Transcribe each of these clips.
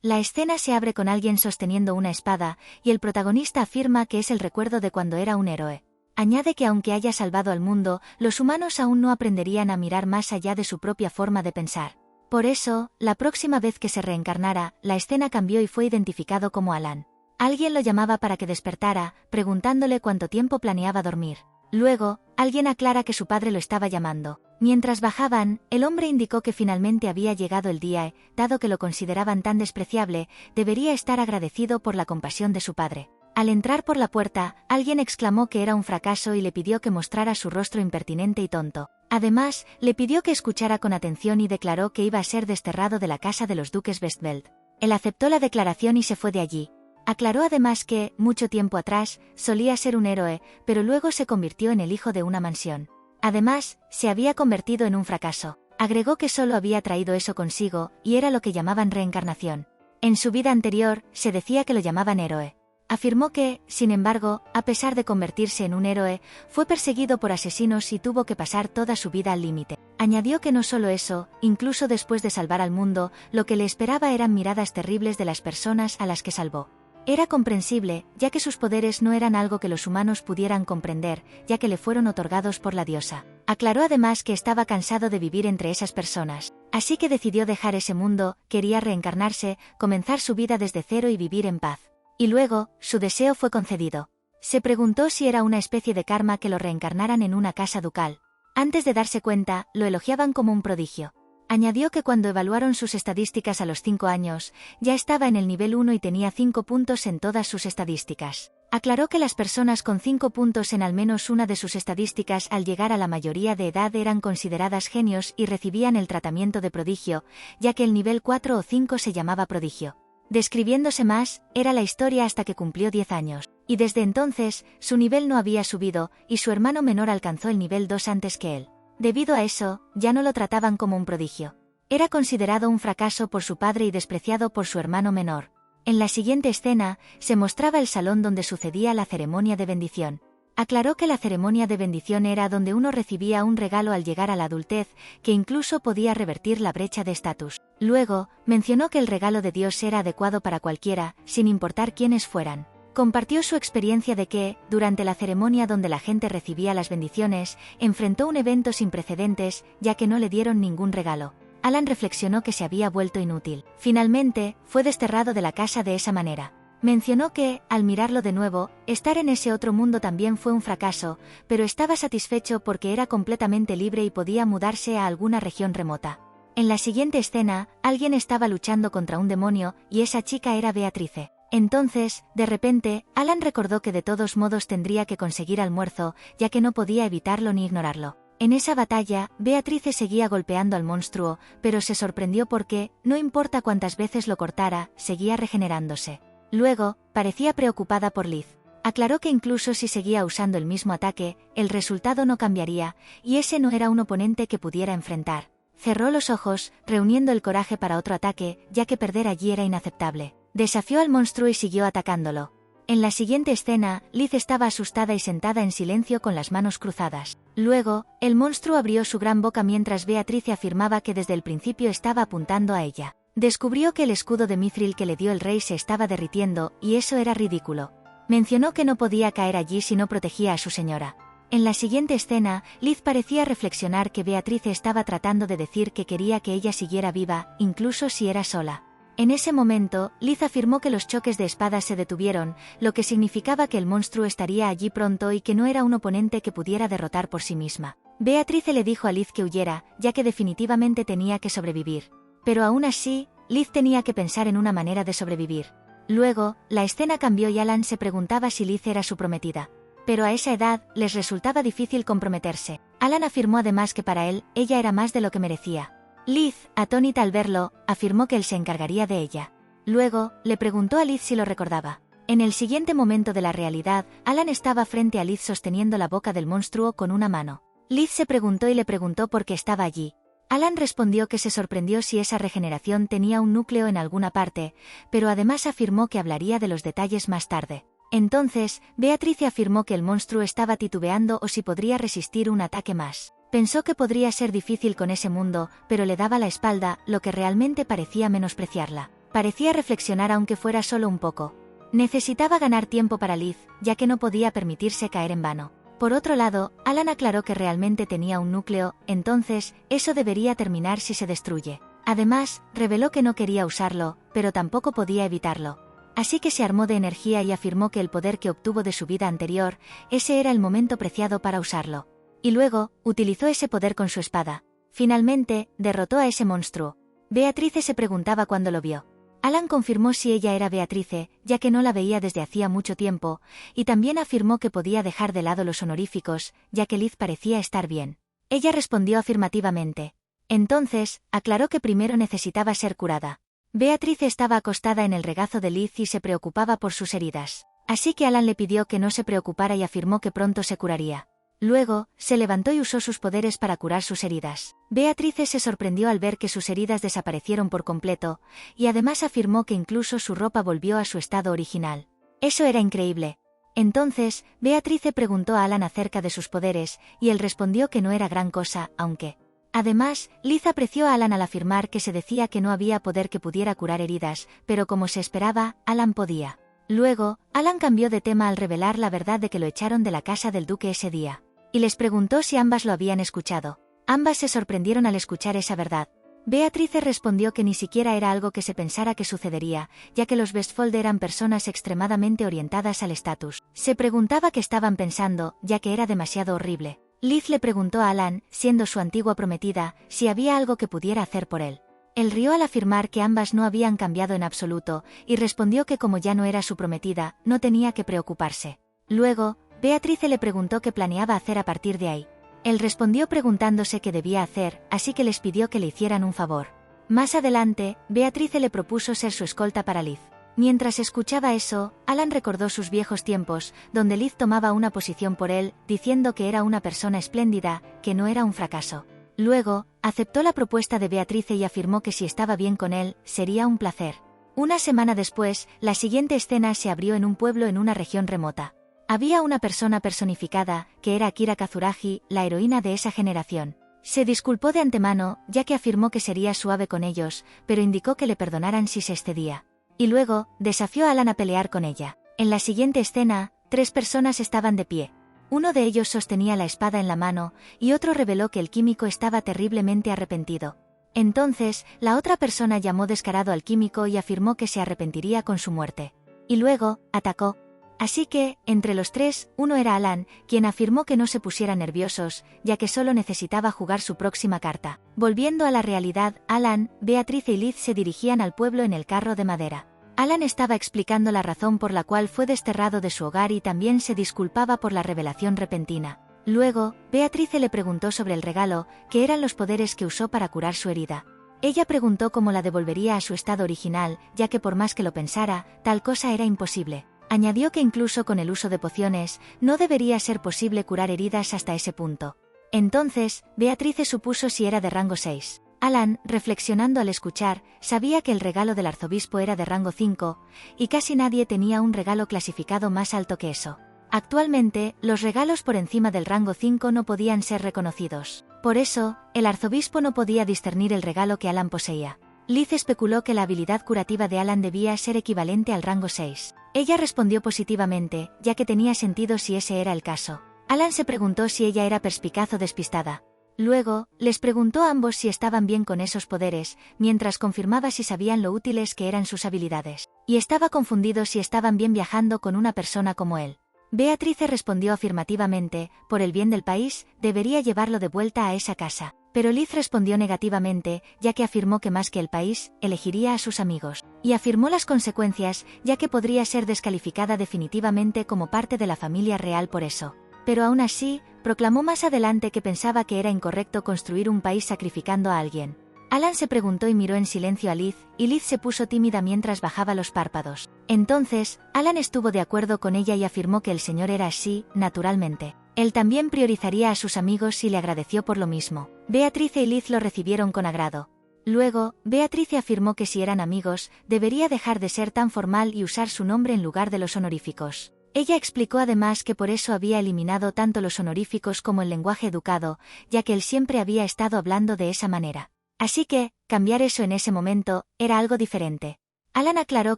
La escena se abre con alguien sosteniendo una espada, y el protagonista afirma que es el recuerdo de cuando era un héroe. Añade que aunque haya salvado al mundo, los humanos aún no aprenderían a mirar más allá de su propia forma de pensar. Por eso, la próxima vez que se reencarnara, la escena cambió y fue identificado como Alan. Alguien lo llamaba para que despertara, preguntándole cuánto tiempo planeaba dormir. Luego, alguien aclara que su padre lo estaba llamando. Mientras bajaban, el hombre indicó que finalmente había llegado el día y, dado que lo consideraban tan despreciable, debería estar agradecido por la compasión de su padre. Al entrar por la puerta, alguien exclamó que era un fracaso y le pidió que mostrara su rostro impertinente y tonto. Además, le pidió que escuchara con atención y declaró que iba a ser desterrado de la casa de los duques Westbeld. Él aceptó la declaración y se fue de allí. Aclaró además que, mucho tiempo atrás, solía ser un héroe, pero luego se convirtió en el hijo de una mansión. Además, se había convertido en un fracaso. Agregó que solo había traído eso consigo, y era lo que llamaban reencarnación. En su vida anterior, se decía que lo llamaban héroe. Afirmó que, sin embargo, a pesar de convertirse en un héroe, fue perseguido por asesinos y tuvo que pasar toda su vida al límite. Añadió que no solo eso, incluso después de salvar al mundo, lo que le esperaba eran miradas terribles de las personas a las que salvó. Era comprensible, ya que sus poderes no eran algo que los humanos pudieran comprender, ya que le fueron otorgados por la diosa. Aclaró además que estaba cansado de vivir entre esas personas. Así que decidió dejar ese mundo, quería reencarnarse, comenzar su vida desde cero y vivir en paz. Y luego, su deseo fue concedido. Se preguntó si era una especie de karma que lo reencarnaran en una casa ducal. Antes de darse cuenta, lo elogiaban como un prodigio. Añadió que cuando evaluaron sus estadísticas a los 5 años, ya estaba en el nivel 1 y tenía 5 puntos en todas sus estadísticas. Aclaró que las personas con 5 puntos en al menos una de sus estadísticas al llegar a la mayoría de edad eran consideradas genios y recibían el tratamiento de prodigio, ya que el nivel 4 o 5 se llamaba prodigio. Describiéndose más, era la historia hasta que cumplió 10 años. Y desde entonces, su nivel no había subido, y su hermano menor alcanzó el nivel 2 antes que él. Debido a eso, ya no lo trataban como un prodigio. Era considerado un fracaso por su padre y despreciado por su hermano menor. En la siguiente escena, se mostraba el salón donde sucedía la ceremonia de bendición. Aclaró que la ceremonia de bendición era donde uno recibía un regalo al llegar a la adultez, que incluso podía revertir la brecha de estatus. Luego, mencionó que el regalo de Dios era adecuado para cualquiera, sin importar quiénes fueran. Compartió su experiencia de que, durante la ceremonia donde la gente recibía las bendiciones, enfrentó un evento sin precedentes, ya que no le dieron ningún regalo. Alan reflexionó que se había vuelto inútil. Finalmente, fue desterrado de la casa de esa manera. Mencionó que, al mirarlo de nuevo, estar en ese otro mundo también fue un fracaso, pero estaba satisfecho porque era completamente libre y podía mudarse a alguna región remota. En la siguiente escena, alguien estaba luchando contra un demonio, y esa chica era Beatrice. Entonces, de repente, Alan recordó que de todos modos tendría que conseguir almuerzo, ya que no podía evitarlo ni ignorarlo. En esa batalla, Beatrice seguía golpeando al monstruo, pero se sorprendió porque, no importa cuántas veces lo cortara, seguía regenerándose. Luego, parecía preocupada por Liz. Aclaró que incluso si seguía usando el mismo ataque, el resultado no cambiaría, y ese no era un oponente que pudiera enfrentar. Cerró los ojos, reuniendo el coraje para otro ataque, ya que perder allí era inaceptable. Desafió al monstruo y siguió atacándolo. En la siguiente escena, Liz estaba asustada y sentada en silencio con las manos cruzadas. Luego, el monstruo abrió su gran boca mientras Beatrice afirmaba que desde el principio estaba apuntando a ella. Descubrió que el escudo de mithril que le dio el rey se estaba derritiendo, y eso era ridículo. Mencionó que no podía caer allí si no protegía a su señora. En la siguiente escena, Liz parecía reflexionar que Beatrice estaba tratando de decir que quería que ella siguiera viva, incluso si era sola. En ese momento, Liz afirmó que los choques de espadas se detuvieron, lo que significaba que el monstruo estaría allí pronto y que no era un oponente que pudiera derrotar por sí misma. Beatrice le dijo a Liz que huyera, ya que definitivamente tenía que sobrevivir. Pero aún así, Liz tenía que pensar en una manera de sobrevivir. Luego, la escena cambió y Alan se preguntaba si Liz era su prometida. Pero a esa edad, les resultaba difícil comprometerse. Alan afirmó además que para él, ella era más de lo que merecía. Liz, atónita al verlo, afirmó que él se encargaría de ella. Luego, le preguntó a Liz si lo recordaba. En el siguiente momento de la realidad, Alan estaba frente a Liz sosteniendo la boca del monstruo con una mano. Liz se preguntó y le preguntó por qué estaba allí. Alan respondió que se sorprendió si esa regeneración tenía un núcleo en alguna parte, pero además afirmó que hablaría de los detalles más tarde. Entonces, Beatrice afirmó que el monstruo estaba titubeando o si podría resistir un ataque más. Pensó que podría ser difícil con ese mundo, pero le daba la espalda, lo que realmente parecía menospreciarla. Parecía reflexionar aunque fuera solo un poco. Necesitaba ganar tiempo para Liz, ya que no podía permitirse caer en vano. Por otro lado, Alan aclaró que realmente tenía un núcleo, entonces, eso debería terminar si se destruye. Además, reveló que no quería usarlo, pero tampoco podía evitarlo. Así que se armó de energía y afirmó que el poder que obtuvo de su vida anterior, ese era el momento preciado para usarlo. Y luego, utilizó ese poder con su espada. Finalmente, derrotó a ese monstruo. Beatrice se preguntaba cuando lo vio. Alan confirmó si ella era Beatrice, ya que no la veía desde hacía mucho tiempo, y también afirmó que podía dejar de lado los honoríficos, ya que Liz parecía estar bien. Ella respondió afirmativamente. Entonces, aclaró que primero necesitaba ser curada. Beatrice estaba acostada en el regazo de Liz y se preocupaba por sus heridas. Así que Alan le pidió que no se preocupara y afirmó que pronto se curaría. Luego, se levantó y usó sus poderes para curar sus heridas. Beatrice se sorprendió al ver que sus heridas desaparecieron por completo, y además afirmó que incluso su ropa volvió a su estado original. Eso era increíble. Entonces, Beatrice preguntó a Alan acerca de sus poderes, y él respondió que no era gran cosa, aunque... Además, Liz apreció a Alan al afirmar que se decía que no había poder que pudiera curar heridas, pero como se esperaba, Alan podía. Luego, Alan cambió de tema al revelar la verdad de que lo echaron de la casa del duque ese día. Y les preguntó si ambas lo habían escuchado. Ambas se sorprendieron al escuchar esa verdad. Beatrice respondió que ni siquiera era algo que se pensara que sucedería, ya que los Vestfold eran personas extremadamente orientadas al estatus. Se preguntaba qué estaban pensando, ya que era demasiado horrible. Liz le preguntó a Alan, siendo su antigua prometida, si había algo que pudiera hacer por él. Él rió al afirmar que ambas no habían cambiado en absoluto, y respondió que como ya no era su prometida, no tenía que preocuparse. Luego, Beatrice le preguntó qué planeaba hacer a partir de ahí. Él respondió preguntándose qué debía hacer, así que les pidió que le hicieran un favor. Más adelante, Beatrice le propuso ser su escolta para Liz. Mientras escuchaba eso, Alan recordó sus viejos tiempos, donde Liz tomaba una posición por él, diciendo que era una persona espléndida, que no era un fracaso. Luego, aceptó la propuesta de Beatrice y afirmó que si estaba bien con él, sería un placer. Una semana después, la siguiente escena se abrió en un pueblo en una región remota. Había una persona personificada, que era Akira Kazuragi, la heroína de esa generación. Se disculpó de antemano, ya que afirmó que sería suave con ellos, pero indicó que le perdonaran si se excedía. Y luego, desafió a Alan a pelear con ella. En la siguiente escena, 3 personas estaban de pie. Uno de ellos sostenía la espada en la mano, y otro reveló que el químico estaba terriblemente arrepentido. Entonces, la otra persona llamó descarado al químico y afirmó que se arrepentiría con su muerte. Y luego, atacó. Así que, entre los 3, uno era Alan, quien afirmó que no se pusieran nerviosos, ya que solo necesitaba jugar su próxima carta. Volviendo a la realidad, Alan, Beatrice y Liz se dirigían al pueblo en el carro de madera. Alan estaba explicando la razón por la cual fue desterrado de su hogar y también se disculpaba por la revelación repentina. Luego, Beatrice le preguntó sobre el regalo, que eran los poderes que usó para curar su herida. Ella preguntó cómo la devolvería a su estado original, ya que por más que lo pensara, tal cosa era imposible. Añadió que incluso con el uso de pociones, no debería ser posible curar heridas hasta ese punto. Entonces, Beatrice supuso si era de rango 6. Alan, reflexionando al escuchar, sabía que el regalo del arzobispo era de rango 5, y casi nadie tenía un regalo clasificado más alto que eso. Actualmente, los regalos por encima del rango 5 no podían ser reconocidos. Por eso, el arzobispo no podía discernir el regalo que Alan poseía. Liz especuló que la habilidad curativa de Alan debía ser equivalente al rango 6. Ella respondió positivamente, ya que tenía sentido si ese era el caso. Alan se preguntó si ella era perspicaz o despistada. Luego, les preguntó a ambos si estaban bien con esos poderes, mientras confirmaba si sabían lo útiles que eran sus habilidades. Y estaba confundido si estaban bien viajando con una persona como él. Beatrice respondió afirmativamente, por el bien del país, debería llevarlo de vuelta a esa casa. Pero Liz respondió negativamente, ya que afirmó que más que el país, elegiría a sus amigos. Y afirmó las consecuencias, ya que podría ser descalificada definitivamente como parte de la familia real por eso. Pero aún así, proclamó más adelante que pensaba que era incorrecto construir un país sacrificando a alguien. Alan se preguntó y miró en silencio a Liz, y Liz se puso tímida mientras bajaba los párpados. Entonces, Alan estuvo de acuerdo con ella y afirmó que el señor era así, naturalmente. Él también priorizaría a sus amigos y le agradeció por lo mismo. Beatrice y Liz lo recibieron con agrado. Luego, Beatrice afirmó que si eran amigos, debería dejar de ser tan formal y usar su nombre en lugar de los honoríficos. Ella explicó además que por eso había eliminado tanto los honoríficos como el lenguaje educado, ya que él siempre había estado hablando de esa manera. Así que, cambiar eso en ese momento, era algo diferente. Alan aclaró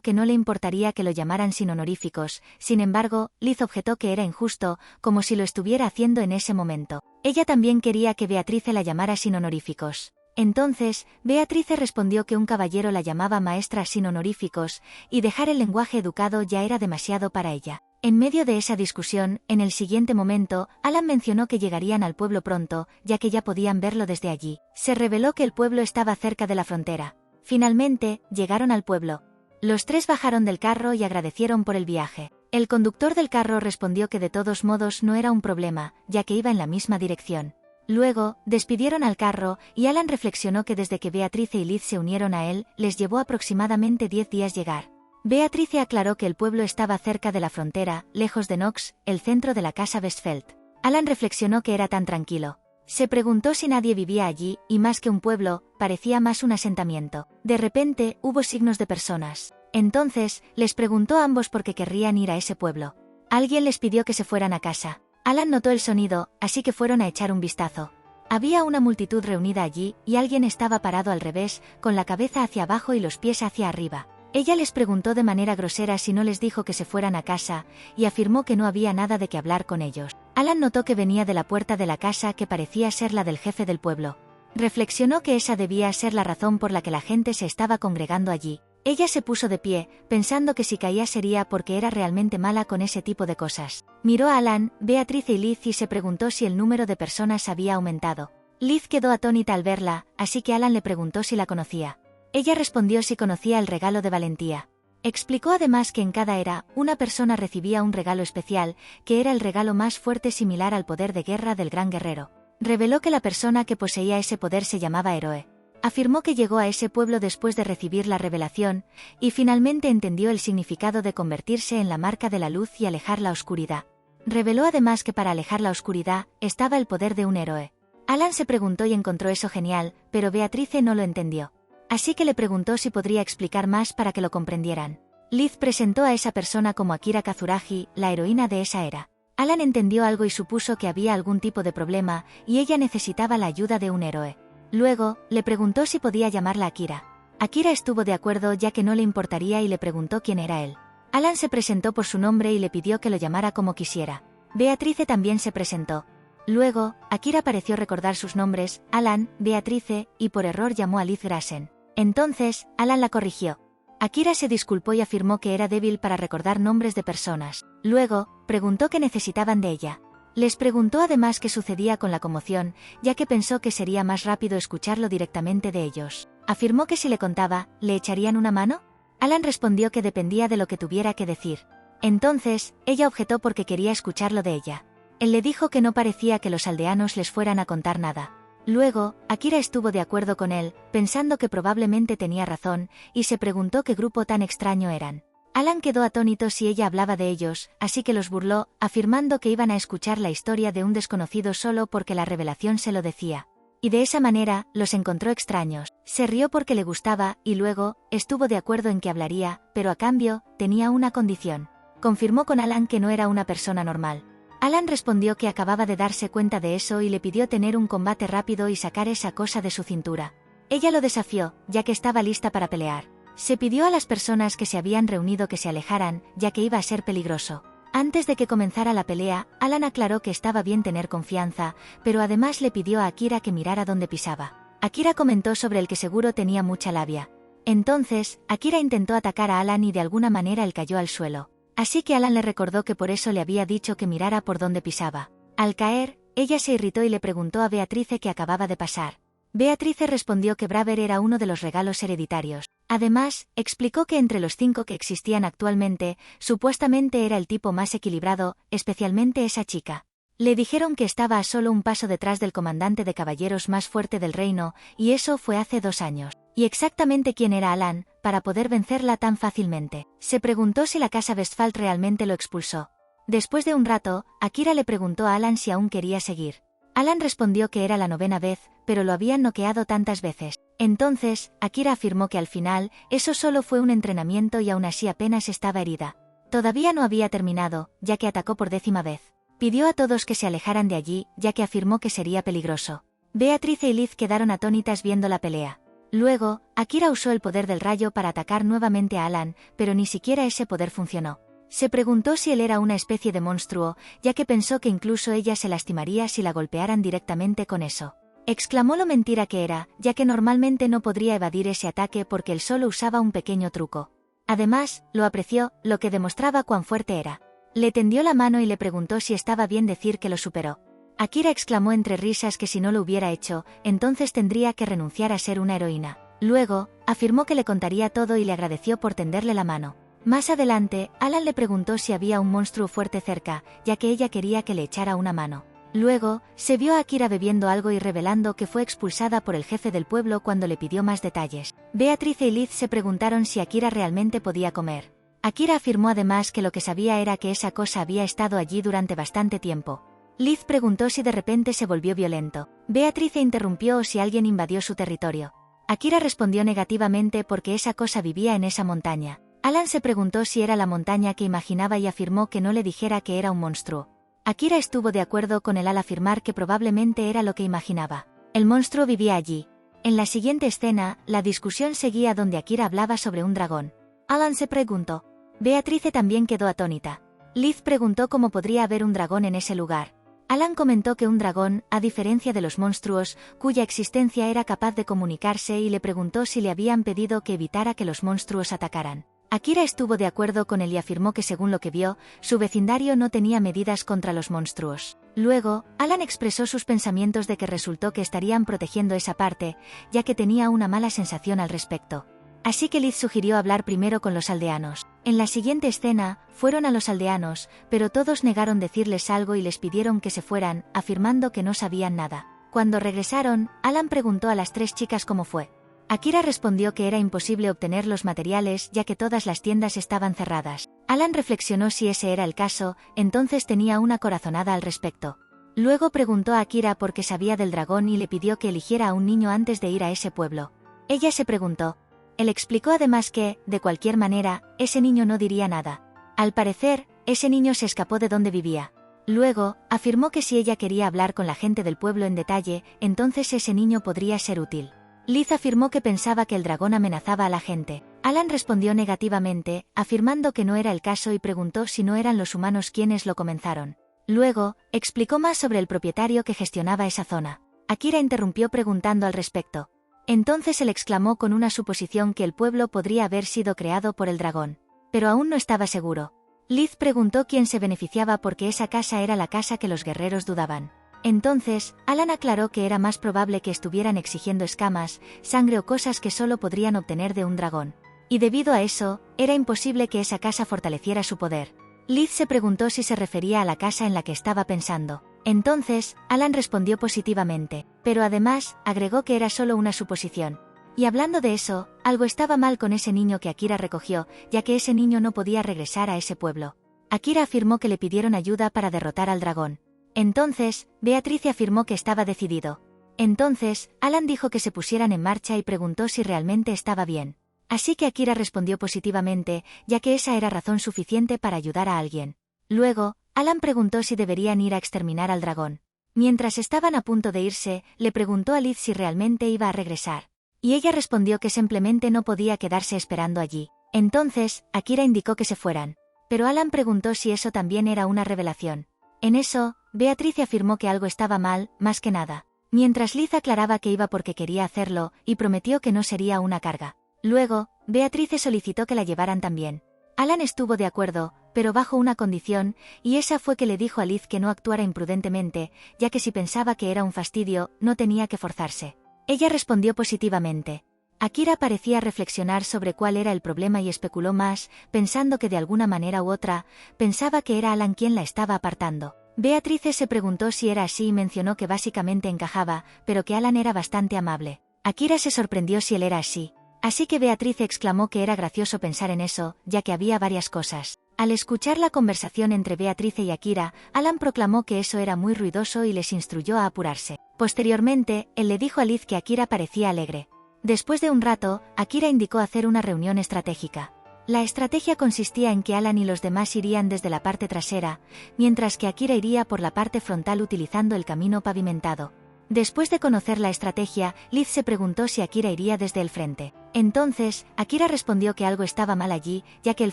que no le importaría que lo llamaran sin honoríficos, sin embargo, Liz objetó que era injusto, como si lo estuviera haciendo en ese momento. Ella también quería que Beatrice la llamara sin honoríficos. Entonces, Beatrice respondió que un caballero la llamaba maestra sin honoríficos, y dejar el lenguaje educado ya era demasiado para ella. En medio de esa discusión, en el siguiente momento, Alan mencionó que llegarían al pueblo pronto, ya que ya podían verlo desde allí. Se reveló que el pueblo estaba cerca de la frontera. Finalmente, llegaron al pueblo. Los tres bajaron del carro y agradecieron por el viaje. El conductor del carro respondió que de todos modos no era un problema, ya que iba en la misma dirección. Luego, despidieron al carro, y Alan reflexionó que desde que Beatrice y Liz se unieron a él, les llevó aproximadamente 10 días llegar. Beatrice aclaró que el pueblo estaba cerca de la frontera, lejos de Knox, el centro de la casa Westfeld. Alan reflexionó que era tan tranquilo. Se preguntó si nadie vivía allí, y más que un pueblo, parecía más un asentamiento. De repente, hubo signos de personas. Entonces, les preguntó a ambos por qué querrían ir a ese pueblo. Alguien les pidió que se fueran a casa. Alan notó el sonido, así que fueron a echar un vistazo. Había una multitud reunida allí, y alguien estaba parado al revés, con la cabeza hacia abajo y los pies hacia arriba. Ella les preguntó de manera grosera si no les dijo que se fueran a casa, y afirmó que no había nada de qué hablar con ellos. Alan notó que venía de la puerta de la casa que parecía ser la del jefe del pueblo. Reflexionó que esa debía ser la razón por la que la gente se estaba congregando allí. Ella se puso de pie, pensando que si caía sería porque era realmente mala con ese tipo de cosas. Miró a Alan, Beatrice y Liz y se preguntó si el número de personas había aumentado. Liz quedó atónita al verla, así que Alan le preguntó si la conocía. Ella respondió si conocía el regalo de valentía. Explicó además que en cada era, una persona recibía un regalo especial, que era el regalo más fuerte similar al poder de guerra del gran guerrero. Reveló que la persona que poseía ese poder se llamaba héroe. Afirmó que llegó a ese pueblo después de recibir la revelación, y finalmente entendió el significado de convertirse en la marca de la luz y alejar la oscuridad. Reveló además que para alejar la oscuridad, estaba el poder de un héroe. Alan se preguntó y encontró eso genial, pero Beatrice no lo entendió. Así que le preguntó si podría explicar más para que lo comprendieran. Liz presentó a esa persona como Akira Kazuragi, la heroína de esa era. Alan entendió algo y supuso que había algún tipo de problema, y ella necesitaba la ayuda de un héroe. Luego, le preguntó si podía llamarla Akira. Akira estuvo de acuerdo ya que no le importaría y le preguntó quién era él. Alan se presentó por su nombre y le pidió que lo llamara como quisiera. Beatrice también se presentó. Luego, Akira pareció recordar sus nombres, Alan, Beatrice, y por error llamó a Liz Grassen. Entonces, Alan la corrigió. Akira se disculpó y afirmó que era débil para recordar nombres de personas. Luego, preguntó qué necesitaban de ella. Les preguntó además qué sucedía con la conmoción, ya que pensó que sería más rápido escucharlo directamente de ellos. Afirmó que si le contaba, ¿le echarían una mano? Alan respondió que dependía de lo que tuviera que decir. Entonces, ella objetó porque quería escucharlo de ella. Él le dijo que no parecía que los aldeanos les fueran a contar nada. Luego, Akira estuvo de acuerdo con él, pensando que probablemente tenía razón, y se preguntó qué grupo tan extraño eran. Alan quedó atónito si ella hablaba de ellos, así que los burló, afirmando que iban a escuchar la historia de un desconocido solo porque la revelación se lo decía. Y de esa manera, los encontró extraños. Se rió porque le gustaba, y luego, estuvo de acuerdo en que hablaría, pero a cambio, tenía una condición. Confirmó con Alan que no era una persona normal. Alan respondió que acababa de darse cuenta de eso y le pidió tener un combate rápido y sacar esa cosa de su cintura. Ella lo desafió, ya que estaba lista para pelear. Se pidió a las personas que se habían reunido que se alejaran, ya que iba a ser peligroso. Antes de que comenzara la pelea, Alan aclaró que estaba bien tener confianza, pero además le pidió a Akira que mirara dónde pisaba. Akira comentó sobre el que seguro tenía mucha labia. Entonces, Akira intentó atacar a Alan y de alguna manera él cayó al suelo. Así que Alan le recordó que por eso le había dicho que mirara por dónde pisaba. Al caer, ella se irritó y le preguntó a Beatrice qué acababa de pasar. Beatrice respondió que Braver era uno de los regalos hereditarios. Además, explicó que entre los 5 que existían actualmente, supuestamente era el tipo más equilibrado, especialmente esa chica. Le dijeron que estaba a solo un paso detrás del comandante de caballeros más fuerte del reino, y eso fue hace 2 años. Y exactamente quién era Alan, para poder vencerla tan fácilmente. Se preguntó si la casa Westphal realmente lo expulsó. Después de un rato, Akira le preguntó a Alan si aún quería seguir. Alan respondió que era la 9ª vez, pero lo habían noqueado tantas veces. Entonces, Akira afirmó que al final, eso solo fue un entrenamiento y aún así apenas estaba herida. Todavía no había terminado, ya que atacó por 10ª vez. Pidió a todos que se alejaran de allí, ya que afirmó que sería peligroso. Beatrice y Liz quedaron atónitas viendo la pelea. Luego, Akira usó el poder del rayo para atacar nuevamente a Alan, pero ni siquiera ese poder funcionó. Se preguntó si él era una especie de monstruo, ya que pensó que incluso ella se lastimaría si la golpearan directamente con eso. Exclamó lo mentira que era, ya que normalmente no podría evadir ese ataque porque él solo usaba un pequeño truco. Además, lo apreció, lo que demostraba cuán fuerte era. Le tendió la mano y le preguntó si estaba bien decir que lo superó. Akira exclamó entre risas que si no lo hubiera hecho, entonces tendría que renunciar a ser una heroína. Luego, afirmó que le contaría todo y le agradeció por tenderle la mano. Más adelante, Alan le preguntó si había un monstruo fuerte cerca, ya que ella quería que le echara una mano. Luego, se vio a Akira bebiendo algo y revelando que fue expulsada por el jefe del pueblo cuando le pidió más detalles. Beatrice y Liz se preguntaron si Akira realmente podía comer. Akira afirmó además que lo que sabía era que esa cosa había estado allí durante bastante tiempo. Liz preguntó si de repente se volvió violento. Beatrice interrumpió o si alguien invadió su territorio. Akira respondió negativamente porque esa cosa vivía en esa montaña. Alan se preguntó si era la montaña que imaginaba y afirmó que no le dijera que era un monstruo. Akira estuvo de acuerdo con él al afirmar que probablemente era lo que imaginaba. El monstruo vivía allí. En la siguiente escena, la discusión seguía donde Akira hablaba sobre un dragón. Alan se preguntó. Beatrice también quedó atónita. Liz preguntó cómo podría haber un dragón en ese lugar. Alan comentó que un dragón, a diferencia de los monstruos, cuya existencia era capaz de comunicarse y le preguntó si le habían pedido que evitara que los monstruos atacaran. Akira estuvo de acuerdo con él y afirmó que según lo que vio, su vecindario no tenía medidas contra los monstruos. Luego, Alan expresó sus pensamientos de que resultó que estarían protegiendo esa parte, ya que tenía una mala sensación al respecto. Así que Liz sugirió hablar primero con los aldeanos. En la siguiente escena, fueron a los aldeanos, pero todos negaron decirles algo y les pidieron que se fueran, afirmando que no sabían nada. Cuando regresaron, Alan preguntó a las tres chicas cómo fue. Akira respondió que era imposible obtener los materiales ya que todas las tiendas estaban cerradas. Alan reflexionó si ese era el caso, entonces tenía una corazonada al respecto. Luego preguntó a Akira por qué sabía del dragón y le pidió que eligiera a un niño antes de ir a ese pueblo. Ella se preguntó. Él explicó además que, de cualquier manera, ese niño no diría nada. Al parecer, ese niño se escapó de donde vivía. Luego, afirmó que si ella quería hablar con la gente del pueblo en detalle, entonces ese niño podría ser útil. Liz afirmó que pensaba que el dragón amenazaba a la gente. Alan respondió negativamente, afirmando que no era el caso y preguntó si no eran los humanos quienes lo comenzaron. Luego, explicó más sobre el propietario que gestionaba esa zona. Akira interrumpió preguntando al respecto. Entonces él exclamó con una suposición que el pueblo podría haber sido creado por el dragón. Pero aún no estaba seguro. Liz preguntó quién se beneficiaba porque esa casa era la casa que los guerreros dudaban. Entonces, Alan aclaró que era más probable que estuvieran exigiendo escamas, sangre o cosas que solo podrían obtener de un dragón. Y debido a eso, era imposible que esa casa fortaleciera su poder. Liz se preguntó si se refería a la casa en la que estaba pensando. Entonces, Alan respondió positivamente, pero además, agregó que era solo una suposición. Y hablando de eso, algo estaba mal con ese niño que Akira recogió, ya que ese niño no podía regresar a ese pueblo. Akira afirmó que le pidieron ayuda para derrotar al dragón. Entonces, Beatrice afirmó que estaba decidido. Entonces, Alan dijo que se pusieran en marcha y preguntó si realmente estaba bien. Así que Akira respondió positivamente, ya que esa era razón suficiente para ayudar a alguien. Luego, Alan preguntó si deberían ir a exterminar al dragón. Mientras estaban a punto de irse, le preguntó a Liz si realmente iba a regresar. Y ella respondió que simplemente no podía quedarse esperando allí. Entonces, Akira indicó que se fueran. Pero Alan preguntó si eso también era una revelación. En eso, Beatrice afirmó que algo estaba mal, más que nada. Mientras Liz aclaraba que iba porque quería hacerlo, y prometió que no sería una carga. Luego, Beatrice solicitó que la llevaran también. Alan estuvo de acuerdo, pero bajo una condición, y esa fue que le dijo a Liz que no actuara imprudentemente, ya que si pensaba que era un fastidio, no tenía que forzarse. Ella respondió positivamente. Akira parecía reflexionar sobre cuál era el problema y especuló más, pensando que de alguna manera u otra, pensaba que era Alan quien la estaba apartando. Beatrice se preguntó si era así y mencionó que básicamente encajaba, pero que Alan era bastante amable. Akira se sorprendió si él era así. Así que Beatrice exclamó que era gracioso pensar en eso, ya que había varias cosas. Al escuchar la conversación entre Beatrice y Akira, Alan proclamó que eso era muy ruidoso y les instruyó a apurarse. Posteriormente, él le dijo a Liz que Akira parecía alegre. Después de un rato, Akira indicó hacer una reunión estratégica. La estrategia consistía en que Alan y los demás irían desde la parte trasera, mientras que Akira iría por la parte frontal utilizando el camino pavimentado. Después de conocer la estrategia, Liz se preguntó si Akira iría desde el frente. Entonces, Akira respondió que algo estaba mal allí, ya que el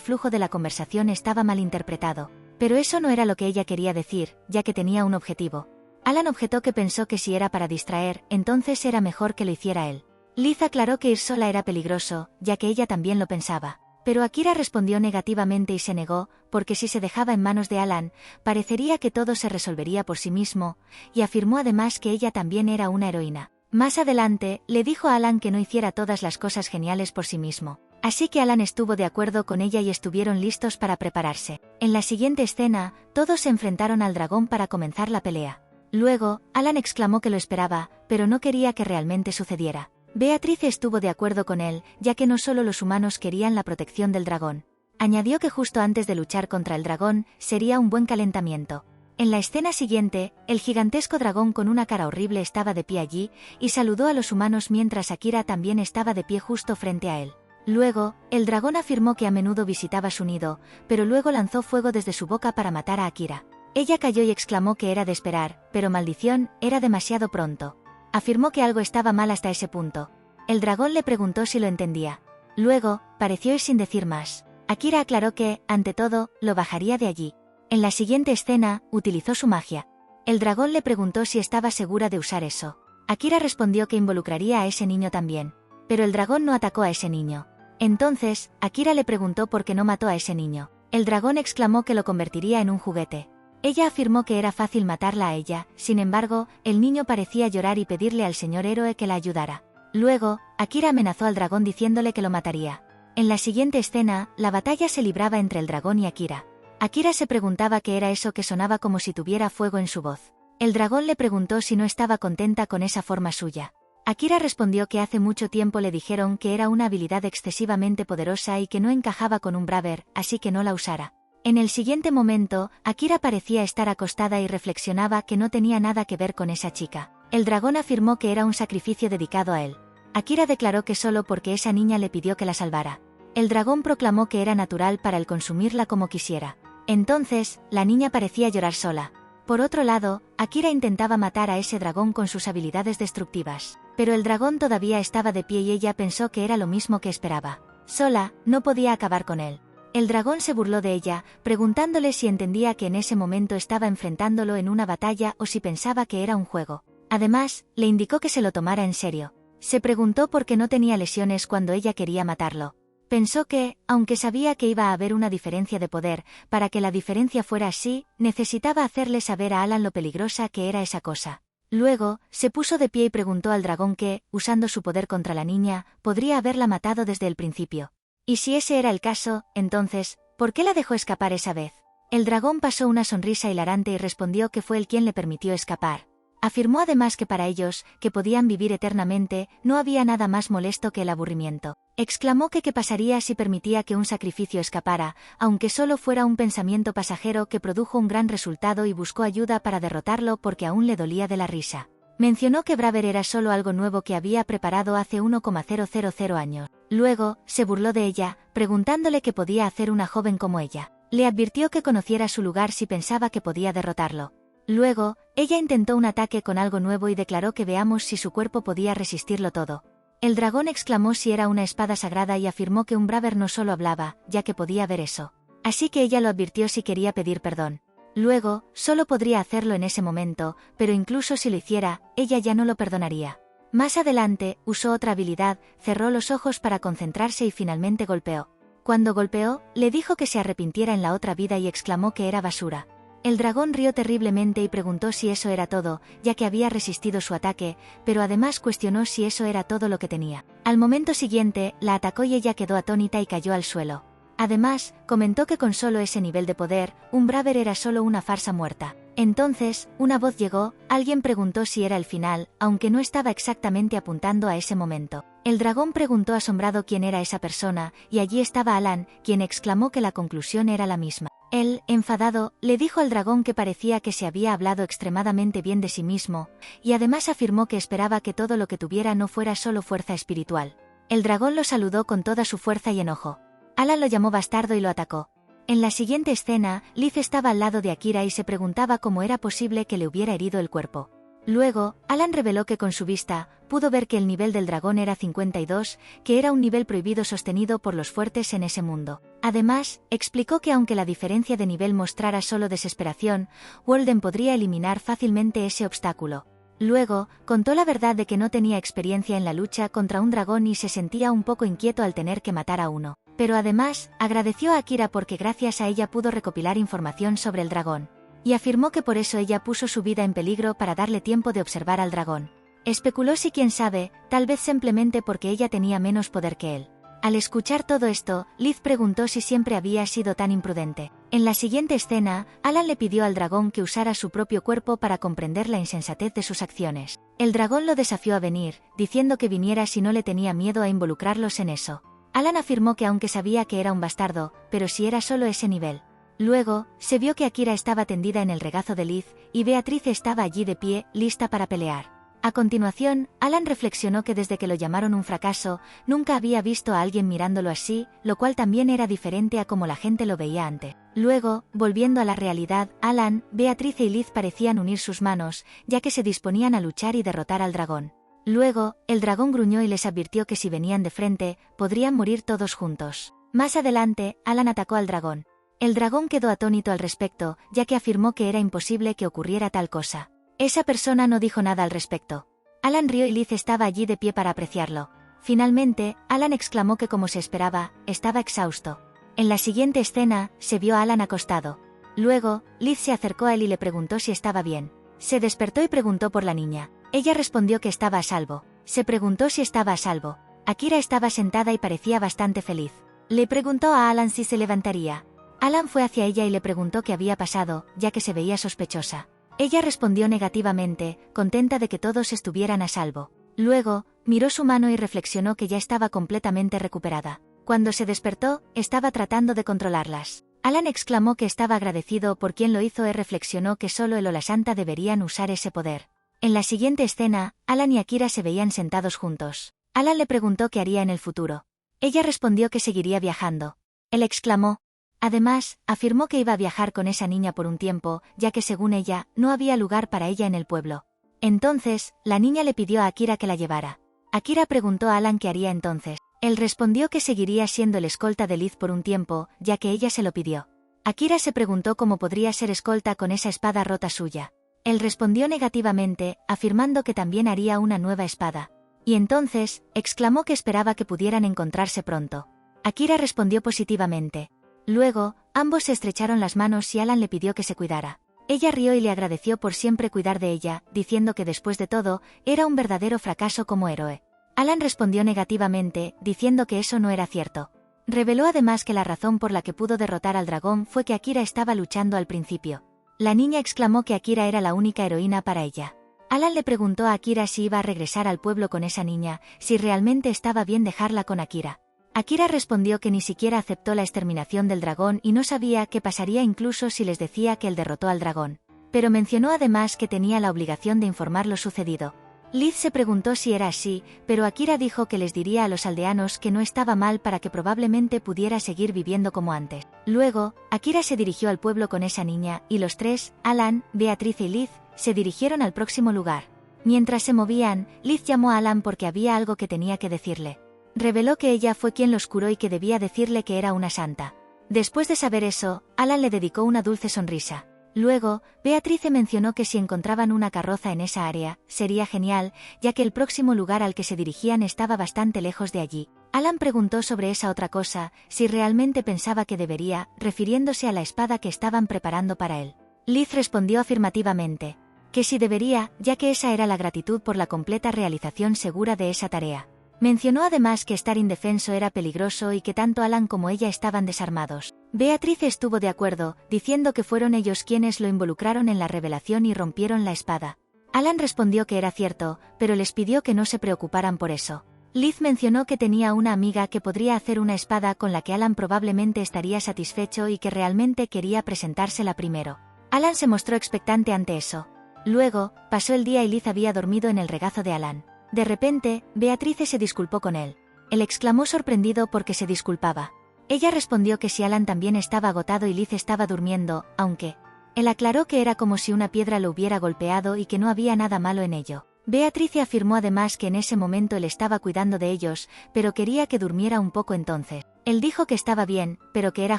flujo de la conversación estaba mal interpretado. Pero eso no era lo que ella quería decir, ya que tenía un objetivo. Alan objetó que pensó que si era para distraer, entonces era mejor que lo hiciera él. Liz aclaró que ir sola era peligroso, ya que ella también lo pensaba. Pero Akira respondió negativamente y se negó, porque si se dejaba en manos de Alan, parecería que todo se resolvería por sí mismo, y afirmó además que ella también era una heroína. Más adelante, le dijo a Alan que no hiciera todas las cosas geniales por sí mismo. Así que Alan estuvo de acuerdo con ella y estuvieron listos para prepararse. En la siguiente escena, todos se enfrentaron al dragón para comenzar la pelea. Luego, Alan exclamó que lo esperaba, pero no quería que realmente sucediera. Beatrice estuvo de acuerdo con él, ya que no solo los humanos querían la protección del dragón. Añadió que justo antes de luchar contra el dragón, sería un buen calentamiento. En la escena siguiente, el gigantesco dragón con una cara horrible estaba de pie allí, y saludó a los humanos mientras Akira también estaba de pie justo frente a él. Luego, el dragón afirmó que a menudo visitaba su nido, pero luego lanzó fuego desde su boca para matar a Akira. Ella cayó y exclamó que era de esperar, pero maldición, era demasiado pronto. Afirmó que algo estaba mal hasta ese punto. El dragón le preguntó si lo entendía. Luego, pareció ir sin decir más. Akira aclaró que, ante todo, lo bajaría de allí. En la siguiente escena, utilizó su magia. El dragón le preguntó si estaba segura de usar eso. Akira respondió que involucraría a ese niño también. Pero el dragón no atacó a ese niño. Entonces, Akira le preguntó por qué no mató a ese niño. El dragón exclamó que lo convertiría en un juguete. Ella afirmó que era fácil matarla a ella, sin embargo, el niño parecía llorar y pedirle al señor héroe que la ayudara. Luego, Akira amenazó al dragón diciéndole que lo mataría. En la siguiente escena, la batalla se libraba entre el dragón y Akira. Akira se preguntaba qué era eso que sonaba como si tuviera fuego en su voz. El dragón le preguntó si no estaba contenta con esa forma suya. Akira respondió que hace mucho tiempo le dijeron que era una habilidad excesivamente poderosa y que no encajaba con un braver, así que no la usara. En el siguiente momento, Akira parecía estar acostada y reflexionaba que no tenía nada que ver con esa chica. El dragón afirmó que era un sacrificio dedicado a él. Akira declaró que solo porque esa niña le pidió que la salvara. El dragón proclamó que era natural para él consumirla como quisiera. Entonces, la niña parecía llorar sola. Por otro lado, Akira intentaba matar a ese dragón con sus habilidades destructivas. Pero el dragón todavía estaba de pie y ella pensó que era lo mismo que esperaba. Sola, no podía acabar con él. El dragón se burló de ella, preguntándole si entendía que en ese momento estaba enfrentándolo en una batalla o si pensaba que era un juego. Además, le indicó que se lo tomara en serio. Se preguntó por qué no tenía lesiones cuando ella quería matarlo. Pensó que, aunque sabía que iba a haber una diferencia de poder, para que la diferencia fuera así, necesitaba hacerle saber a Alan lo peligrosa que era esa cosa. Luego, se puso de pie y preguntó al dragón que, usando su poder contra la niña, podría haberla matado desde el principio. Y si ese era el caso, entonces, ¿por qué la dejó escapar esa vez? El dragón pasó una sonrisa hilarante y respondió que fue él quien le permitió escapar. Afirmó además que para ellos, que podían vivir eternamente, no había nada más molesto que el aburrimiento. Exclamó que qué pasaría si permitía que un sacrificio escapara, aunque solo fuera un pensamiento pasajero que produjo un gran resultado y buscó ayuda para derrotarlo porque aún le dolía de la risa. Mencionó que Braver era solo algo nuevo que había preparado hace 1,000 años. Luego, se burló de ella, preguntándole qué podía hacer una joven como ella. Le advirtió que conociera su lugar si pensaba que podía derrotarlo. Luego, ella intentó un ataque con algo nuevo y declaró que veamos si su cuerpo podía resistirlo todo. El dragón exclamó si era una espada sagrada y afirmó que un Braver no solo hablaba, ya que podía ver eso. Así que ella lo advirtió si quería pedir perdón. Luego, solo podría hacerlo en ese momento, pero incluso si lo hiciera, ella ya no lo perdonaría. Más adelante, usó otra habilidad, cerró los ojos para concentrarse y finalmente golpeó. Cuando golpeó, le dijo que se arrepintiera en la otra vida y exclamó que era basura. El dragón rió terriblemente y preguntó si eso era todo, ya que había resistido su ataque, pero además cuestionó si eso era todo lo que tenía. Al momento siguiente, la atacó y ella quedó atónita y cayó al suelo. Además, comentó que con solo ese nivel de poder, un Braver era solo una farsa muerta. Entonces, una voz llegó, alguien preguntó si era el final, aunque no estaba exactamente apuntando a ese momento. El dragón preguntó asombrado quién era esa persona, y allí estaba Alan, quien exclamó que la conclusión era la misma. Él, enfadado, le dijo al dragón que parecía que se había hablado extremadamente bien de sí mismo, y además afirmó que esperaba que todo lo que tuviera no fuera solo fuerza espiritual. El dragón lo saludó con toda su fuerza y enojo. Alan lo llamó bastardo y lo atacó. En la siguiente escena, Liz estaba al lado de Akira y se preguntaba cómo era posible que le hubiera herido el cuerpo. Luego, Alan reveló que con su vista, pudo ver que el nivel del dragón era 52, que era un nivel prohibido sostenido por los fuertes en ese mundo. Además, explicó que aunque la diferencia de nivel mostrara solo desesperación, Walden podría eliminar fácilmente ese obstáculo. Luego, contó la verdad de que no tenía experiencia en la lucha contra un dragón y se sentía un poco inquieto al tener que matar a uno. Pero además, agradeció a Akira porque gracias a ella pudo recopilar información sobre el dragón. Y afirmó que por eso ella puso su vida en peligro para darle tiempo de observar al dragón. Especuló si quién sabe, tal vez simplemente porque ella tenía menos poder que él. Al escuchar todo esto, Liz preguntó si siempre había sido tan imprudente. En la siguiente escena, Alan le pidió al dragón que usara su propio cuerpo para comprender la insensatez de sus acciones. El dragón lo desafió a venir, diciendo que viniera si no le tenía miedo a involucrarlos en eso. Alan afirmó que aunque sabía que era un bastardo, pero si era solo ese nivel. Luego, se vio que Akira estaba tendida en el regazo de Liz, y Beatriz estaba allí de pie, lista para pelear. A continuación, Alan reflexionó que desde que lo llamaron un fracaso, nunca había visto a alguien mirándolo así, lo cual también era diferente a como la gente lo veía antes. Luego, volviendo a la realidad, Alan, Beatriz y Liz parecían unir sus manos, ya que se disponían a luchar y derrotar al dragón. Luego, el dragón gruñó y les advirtió que si venían de frente, podrían morir todos juntos. Más adelante, Alan atacó al dragón. El dragón quedó atónito al respecto, ya que afirmó que era imposible que ocurriera tal cosa. Esa persona no dijo nada al respecto. Alan rió y Liz estaba allí de pie para apreciarlo. Finalmente, Alan exclamó que como se esperaba, estaba exhausto. En la siguiente escena, se vio a Alan acostado. Luego, Liz se acercó a él y le preguntó si estaba bien. Se despertó y preguntó por la niña. Ella respondió que estaba a salvo. Se preguntó si estaba a salvo. Akira estaba sentada y parecía bastante feliz. Le preguntó a Alan si se levantaría. Alan fue hacia ella y le preguntó qué había pasado, ya que se veía sospechosa. Ella respondió negativamente, contenta de que todos estuvieran a salvo. Luego, miró su mano y reflexionó que ya estaba completamente recuperada. Cuando se despertó, estaba tratando de controlarlas. Alan exclamó que estaba agradecido por quien lo hizo y reflexionó que solo el Olasanta deberían usar ese poder. En la siguiente escena, Alan y Akira se veían sentados juntos. Alan le preguntó qué haría en el futuro. Ella respondió que seguiría viajando. Él exclamó. Además, afirmó que iba a viajar con esa niña por un tiempo, ya que según ella, no había lugar para ella en el pueblo. Entonces, la niña le pidió a Akira que la llevara. Akira preguntó a Alan qué haría entonces. Él respondió que seguiría siendo el escolta de Liz por un tiempo, ya que ella se lo pidió. Akira se preguntó cómo podría ser escolta con esa espada rota suya. Él respondió negativamente, afirmando que también haría una nueva espada. Y entonces, exclamó que esperaba que pudieran encontrarse pronto. Akira respondió positivamente. Luego, ambos se estrecharon las manos y Alan le pidió que se cuidara. Ella rió y le agradeció por siempre cuidar de ella, diciendo que después de todo, era un verdadero fracaso como héroe. Alan respondió negativamente, diciendo que eso no era cierto. Reveló además que la razón por la que pudo derrotar al dragón fue que Akira estaba luchando al principio. La niña exclamó que Akira era la única heroína para ella. Alan le preguntó a Akira si iba a regresar al pueblo con esa niña, si realmente estaba bien dejarla con Akira. Akira respondió que ni siquiera aceptó la exterminación del dragón y no sabía qué pasaría incluso si les decía que él derrotó al dragón. Pero mencionó además que tenía la obligación de informar lo sucedido. Liz se preguntó si era así, pero Akira dijo que les diría a los aldeanos que no estaba mal para que probablemente pudiera seguir viviendo como antes. Luego, Akira se dirigió al pueblo con esa niña, y los tres, Alan, Beatriz y Liz, se dirigieron al próximo lugar. Mientras se movían, Liz llamó a Alan porque había algo que tenía que decirle. Reveló que ella fue quien los curó y que debía decirle que era una santa. Después de saber eso, Alan le dedicó una dulce sonrisa. Luego, Beatriz mencionó que si encontraban una carroza en esa área, sería genial, ya que el próximo lugar al que se dirigían estaba bastante lejos de allí. Alan preguntó sobre esa otra cosa, si realmente pensaba que debería, refiriéndose a la espada que estaban preparando para él. Liz respondió afirmativamente, que sí debería, ya que esa era la gratitud por la completa realización segura de esa tarea. Mencionó además que estar indefenso era peligroso y que tanto Alan como ella estaban desarmados. Beatriz estuvo de acuerdo, diciendo que fueron ellos quienes lo involucraron en la revelación y rompieron la espada. Alan respondió que era cierto, pero les pidió que no se preocuparan por eso. Liz mencionó que tenía una amiga que podría hacer una espada con la que Alan probablemente estaría satisfecho y que realmente quería presentársela primero. Alan se mostró expectante ante eso. Luego, pasó el día y Liz había dormido en el regazo de Alan. De repente, Beatriz se disculpó con él. Él exclamó sorprendido porque se disculpaba. Ella respondió que si Alan también estaba agotado y Liz estaba durmiendo, aunque... Él aclaró que era como si una piedra lo hubiera golpeado y que no había nada malo en ello. Beatrice afirmó además que en ese momento él estaba cuidando de ellos, pero quería que durmiera un poco entonces. Él dijo que estaba bien, pero que era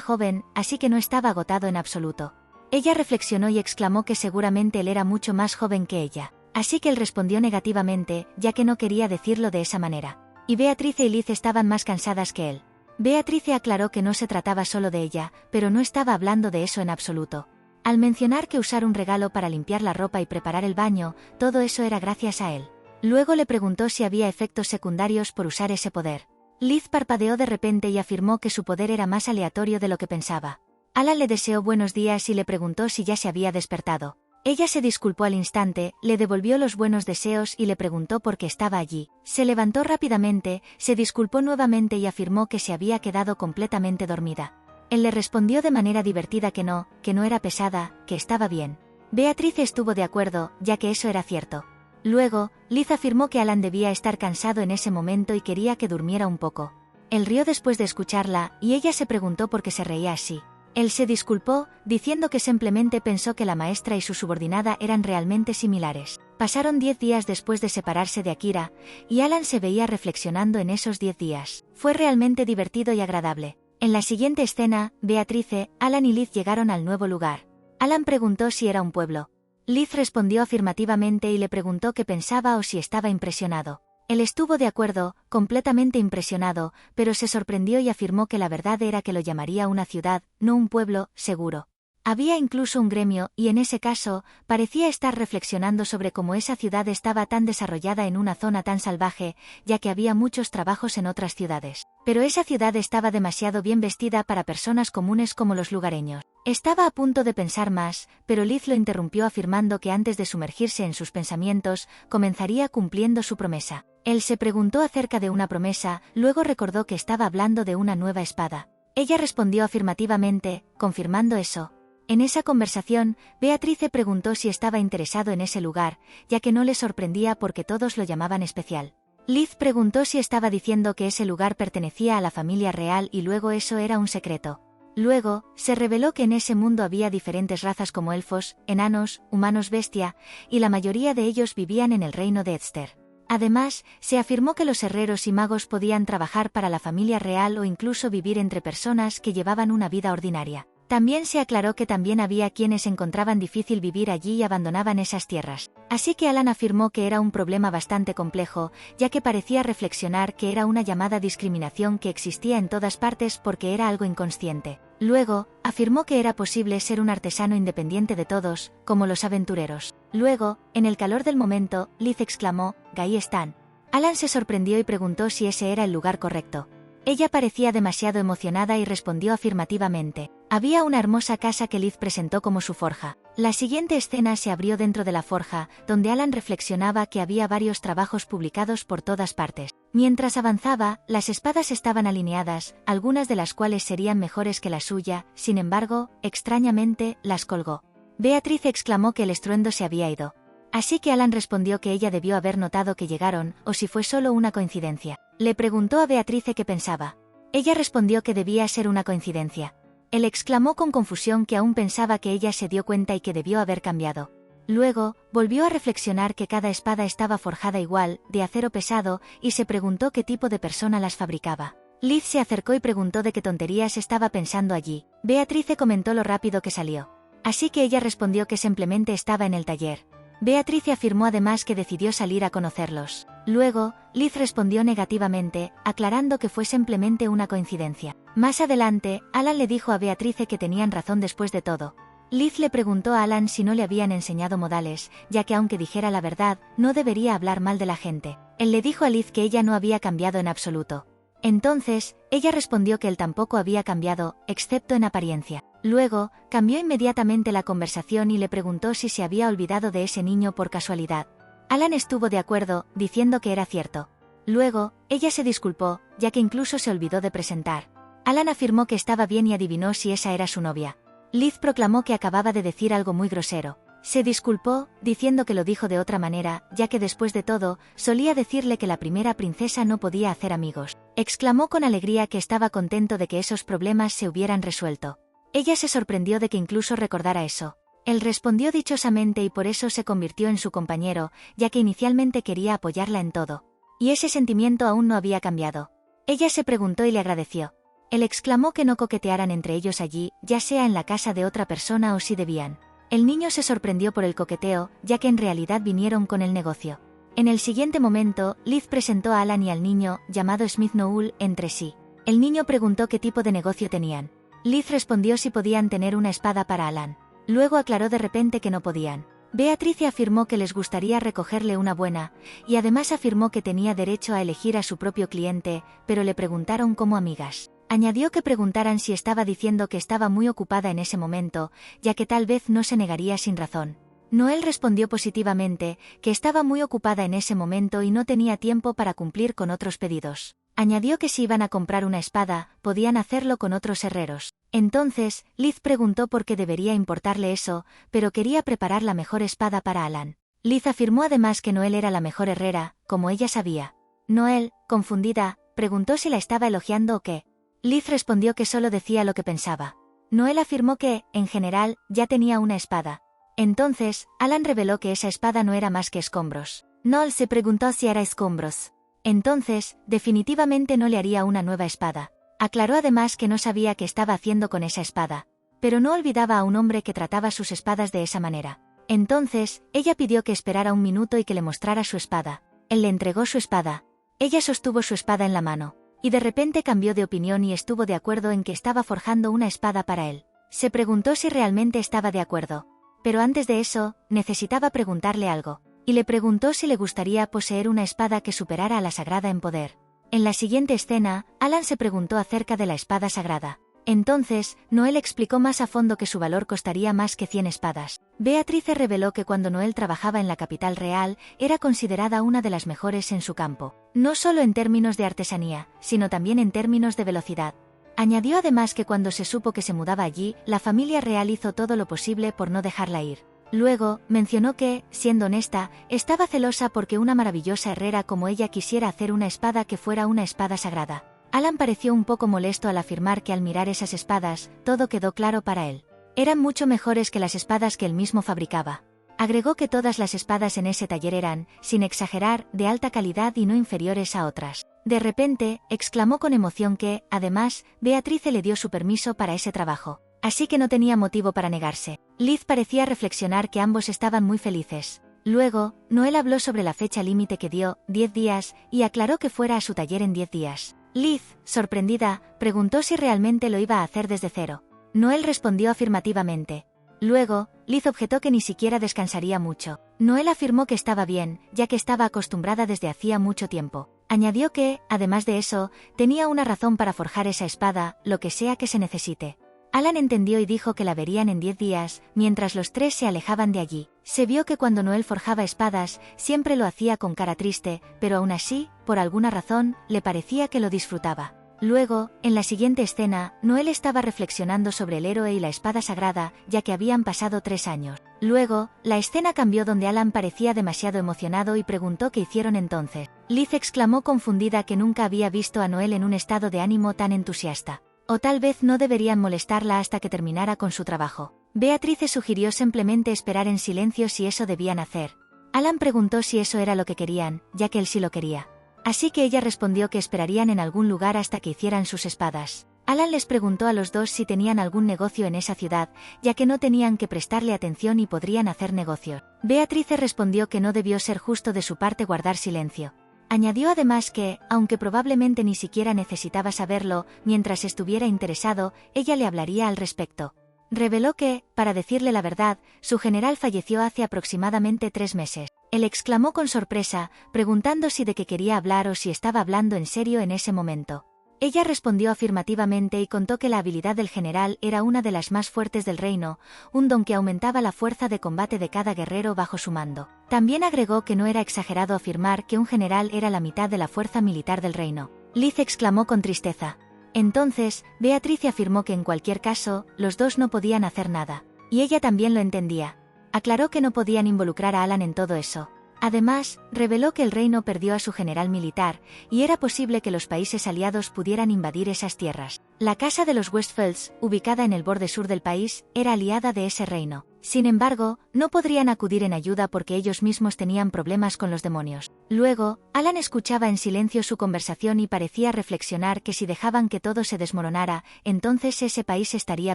joven, así que no estaba agotado en absoluto. Ella reflexionó y exclamó que seguramente él era mucho más joven que ella. Así que él respondió negativamente, ya que no quería decirlo de esa manera. Y Beatrice y Liz estaban más cansadas que él. Beatrice aclaró que no se trataba solo de ella, pero no estaba hablando de eso en absoluto. Al mencionar que usar un regalo para limpiar la ropa y preparar el baño, todo eso era gracias a él. Luego le preguntó si había efectos secundarios por usar ese poder. Liz parpadeó de repente y afirmó que su poder era más aleatorio de lo que pensaba. Alan le deseó buenos días y le preguntó si ya se había despertado. Ella se disculpó al instante, le devolvió los buenos deseos y le preguntó por qué estaba allí. Se levantó rápidamente, se disculpó nuevamente y afirmó que se había quedado completamente dormida. Él le respondió de manera divertida que no era pesada, que estaba bien. Beatrice estuvo de acuerdo, ya que eso era cierto. Luego, Liz afirmó que Alan debía estar cansado en ese momento y quería que durmiera un poco. Él rió después de escucharla, y ella se preguntó por qué se reía así. Él se disculpó, diciendo que simplemente pensó que la maestra y su subordinada eran realmente similares. Pasaron 10 días después de separarse de Akira, y Alan se veía reflexionando en esos 10 días. Fue realmente divertido y agradable. En la siguiente escena, Beatrice, Alan y Liz llegaron al nuevo lugar. Alan preguntó si era un pueblo. Liz respondió afirmativamente y le preguntó qué pensaba o si estaba impresionado. Él estuvo de acuerdo, completamente impresionado, pero se sorprendió y afirmó que la verdad era que lo llamaría una ciudad, no un pueblo, seguro. Había incluso un gremio, y en ese caso, parecía estar reflexionando sobre cómo esa ciudad estaba tan desarrollada en una zona tan salvaje, ya que había muchos trabajos en otras ciudades. Pero esa ciudad estaba demasiado bien vestida para personas comunes como los lugareños. Estaba a punto de pensar más, pero Liz lo interrumpió afirmando que antes de sumergirse en sus pensamientos, comenzaría cumpliendo su promesa. Él se preguntó acerca de una promesa, luego recordó que estaba hablando de una nueva espada. Ella respondió afirmativamente, confirmando eso. En esa conversación, Beatrice preguntó si estaba interesado en ese lugar, ya que no le sorprendía porque todos lo llamaban especial. Liz preguntó si estaba diciendo que ese lugar pertenecía a la familia real y luego eso era un secreto. Luego, se reveló que en ese mundo había diferentes razas como elfos, enanos, humanos bestia, y la mayoría de ellos vivían en el reino de Edster. Además, se afirmó que los herreros y magos podían trabajar para la familia real o incluso vivir entre personas que llevaban una vida ordinaria. También se aclaró que también había quienes encontraban difícil vivir allí y abandonaban esas tierras. Así que Alan afirmó que era un problema bastante complejo, ya que parecía reflexionar que era una llamada discriminación que existía en todas partes porque era algo inconsciente. Luego, afirmó que era posible ser un artesano independiente de todos, como los aventureros. Luego, en el calor del momento, Liz exclamó, «Ahí están». Alan se sorprendió y preguntó si ese era el lugar correcto. Ella parecía demasiado emocionada y respondió afirmativamente. Había una hermosa casa que Liz presentó como su forja. La siguiente escena se abrió dentro de la forja, donde Alan reflexionaba que había varios trabajos publicados por todas partes. Mientras avanzaba, las espadas estaban alineadas, algunas de las cuales serían mejores que la suya, sin embargo, extrañamente, las colgó. Beatrice exclamó que el estruendo se había ido. Así que Alan respondió que ella debió haber notado que llegaron, o si fue solo una coincidencia. Le preguntó a Beatrice qué pensaba. Ella respondió que debía ser una coincidencia. Él exclamó con confusión que aún pensaba que ella se dio cuenta y que debió haber cambiado. Luego, volvió a reflexionar que cada espada estaba forjada igual, de acero pesado, y se preguntó qué tipo de persona las fabricaba. Liz se acercó y preguntó de qué tonterías estaba pensando allí. Beatrice comentó lo rápido que salió. Así que ella respondió que simplemente estaba en el taller. Beatrice afirmó además que decidió salir a conocerlos. Luego, Liz respondió negativamente, aclarando que fue simplemente una coincidencia. Más adelante, Alan le dijo a Beatrice que tenían razón después de todo. Liz le preguntó a Alan si no le habían enseñado modales, ya que aunque dijera la verdad, no debería hablar mal de la gente. Él le dijo a Liz que ella no había cambiado en absoluto. Entonces, ella respondió que él tampoco había cambiado, excepto en apariencia. Luego, cambió inmediatamente la conversación y le preguntó si se había olvidado de ese niño por casualidad. Alan estuvo de acuerdo, diciendo que era cierto. Luego, ella se disculpó, ya que incluso se olvidó de presentar. Alan afirmó que estaba bien y adivinó si esa era su novia. Liz proclamó que acababa de decir algo muy grosero. Se disculpó, diciendo que lo dijo de otra manera, ya que después de todo, solía decirle que la primera princesa no podía hacer amigos. Exclamó con alegría que estaba contento de que esos problemas se hubieran resuelto. Ella se sorprendió de que incluso recordara eso. Él respondió dichosamente y por eso se convirtió en su compañero, ya que inicialmente quería apoyarla en todo. Y ese sentimiento aún no había cambiado. Ella se preguntó y le agradeció. Él exclamó que no coquetearan entre ellos allí, ya sea en la casa de otra persona o si debían. El niño se sorprendió por el coqueteo, ya que en realidad vinieron con el negocio. En el siguiente momento, Liz presentó a Alan y al niño, llamado Smith Noel, entre sí. El niño preguntó qué tipo de negocio tenían. Liz respondió si podían tener una espada para Alan. Luego aclaró de repente que no podían. Beatrice afirmó que les gustaría recogerle una buena, y además afirmó que tenía derecho a elegir a su propio cliente, pero le preguntaron como amigas. Añadió que preguntaran si estaba diciendo que estaba muy ocupada en ese momento, ya que tal vez no se negaría sin razón. Noel respondió positivamente, que estaba muy ocupada en ese momento y no tenía tiempo para cumplir con otros pedidos. Añadió que si iban a comprar una espada, podían hacerlo con otros herreros. Entonces, Liz preguntó por qué debería importarle eso, pero quería preparar la mejor espada para Alan. Liz afirmó además que Noel era la mejor herrera, como ella sabía. Noel, confundida, preguntó si la estaba elogiando o qué. Liz respondió que solo decía lo que pensaba. Noel afirmó que, en general, ya tenía una espada. Entonces, Alan reveló que esa espada no era más que escombros. Noel se preguntó si era escombros. Entonces, definitivamente no le haría una nueva espada. Aclaró además que no sabía qué estaba haciendo con esa espada. Pero no olvidaba a un hombre que trataba sus espadas de esa manera. Entonces, ella pidió que esperara un minuto y que le mostrara su espada. Él le entregó su espada. Ella sostuvo su espada en la mano. Y de repente cambió de opinión y estuvo de acuerdo en que estaba forjando una espada para él. Se preguntó si realmente estaba de acuerdo. Pero antes de eso, necesitaba preguntarle algo. Y le preguntó si le gustaría poseer una espada que superara a la sagrada en poder. En la siguiente escena, Alan se preguntó acerca de la espada sagrada. Entonces, Noel explicó más a fondo que su valor costaría más que 100 espadas. Beatrice reveló que cuando Noel trabajaba en la capital real, era considerada una de las mejores en su campo. No solo en términos de artesanía, sino también en términos de velocidad. Añadió además que cuando se supo que se mudaba allí, la familia real hizo todo lo posible por no dejarla ir. Luego, mencionó que, siendo honesta, estaba celosa porque una maravillosa herrera como ella quisiera hacer una espada que fuera una espada sagrada. Alan pareció un poco molesto al afirmar que al mirar esas espadas, todo quedó claro para él. Eran mucho mejores que las espadas que él mismo fabricaba. Agregó que todas las espadas en ese taller eran, sin exagerar, de alta calidad y no inferiores a otras. De repente, exclamó con emoción que, además, Beatrice le dio su permiso para ese trabajo. Así que no tenía motivo para negarse. Liz parecía reflexionar que ambos estaban muy felices. Luego, Noel habló sobre la fecha límite que dio, 10 días, y aclaró que fuera a su taller en 10 días. Liz, sorprendida, preguntó si realmente lo iba a hacer desde cero. Noel respondió afirmativamente. Luego, Liz objetó que ni siquiera descansaría mucho. Noel afirmó que estaba bien, ya que estaba acostumbrada desde hacía mucho tiempo. Añadió que, además de eso, tenía una razón para forjar esa espada, lo que sea que se necesite. Alan entendió y dijo que la verían en 10 días, mientras los tres se alejaban de allí. Se vio que cuando Noel forjaba espadas, siempre lo hacía con cara triste, pero aún así, por alguna razón, le parecía que lo disfrutaba. Luego, en la siguiente escena, Noel estaba reflexionando sobre el héroe y la espada sagrada, ya que habían pasado 3 años. Luego, la escena cambió donde Alan parecía demasiado emocionado y preguntó qué hicieron entonces. Liz exclamó confundida que nunca había visto a Noel en un estado de ánimo tan entusiasta. O tal vez no deberían molestarla hasta que terminara con su trabajo. Beatrice sugirió simplemente esperar en silencio si eso debían hacer. Alan preguntó si eso era lo que querían, ya que él sí lo quería. Así que ella respondió que esperarían en algún lugar hasta que hicieran sus espadas. Alan les preguntó a los dos si tenían algún negocio en esa ciudad, ya que no tenían que prestarle atención y podrían hacer negocios. Beatrice respondió que no debió ser justo de su parte guardar silencio. Añadió además que, aunque probablemente ni siquiera necesitaba saberlo, mientras estuviera interesado, ella le hablaría al respecto. Reveló que, para decirle la verdad, su general falleció hace aproximadamente 3 meses. Él exclamó con sorpresa, preguntando si de qué quería hablar o si estaba hablando en serio en ese momento. Ella respondió afirmativamente y contó que la habilidad del general era una de las más fuertes del reino, un don que aumentaba la fuerza de combate de cada guerrero bajo su mando. También agregó que no era exagerado afirmar que un general era la mitad de la fuerza militar del reino. Liz exclamó con tristeza. Entonces, Beatrice afirmó que en cualquier caso, los dos no podían hacer nada. Y ella también lo entendía. Aclaró que no podían involucrar a Alan en todo eso. Además, reveló que el reino perdió a su general militar, y era posible que los países aliados pudieran invadir esas tierras. La casa de los Westfields, ubicada en el borde sur del país, era aliada de ese reino. Sin embargo, no podrían acudir en ayuda porque ellos mismos tenían problemas con los demonios. Luego, Alan escuchaba en silencio su conversación y parecía reflexionar que si dejaban que todo se desmoronara, entonces ese país estaría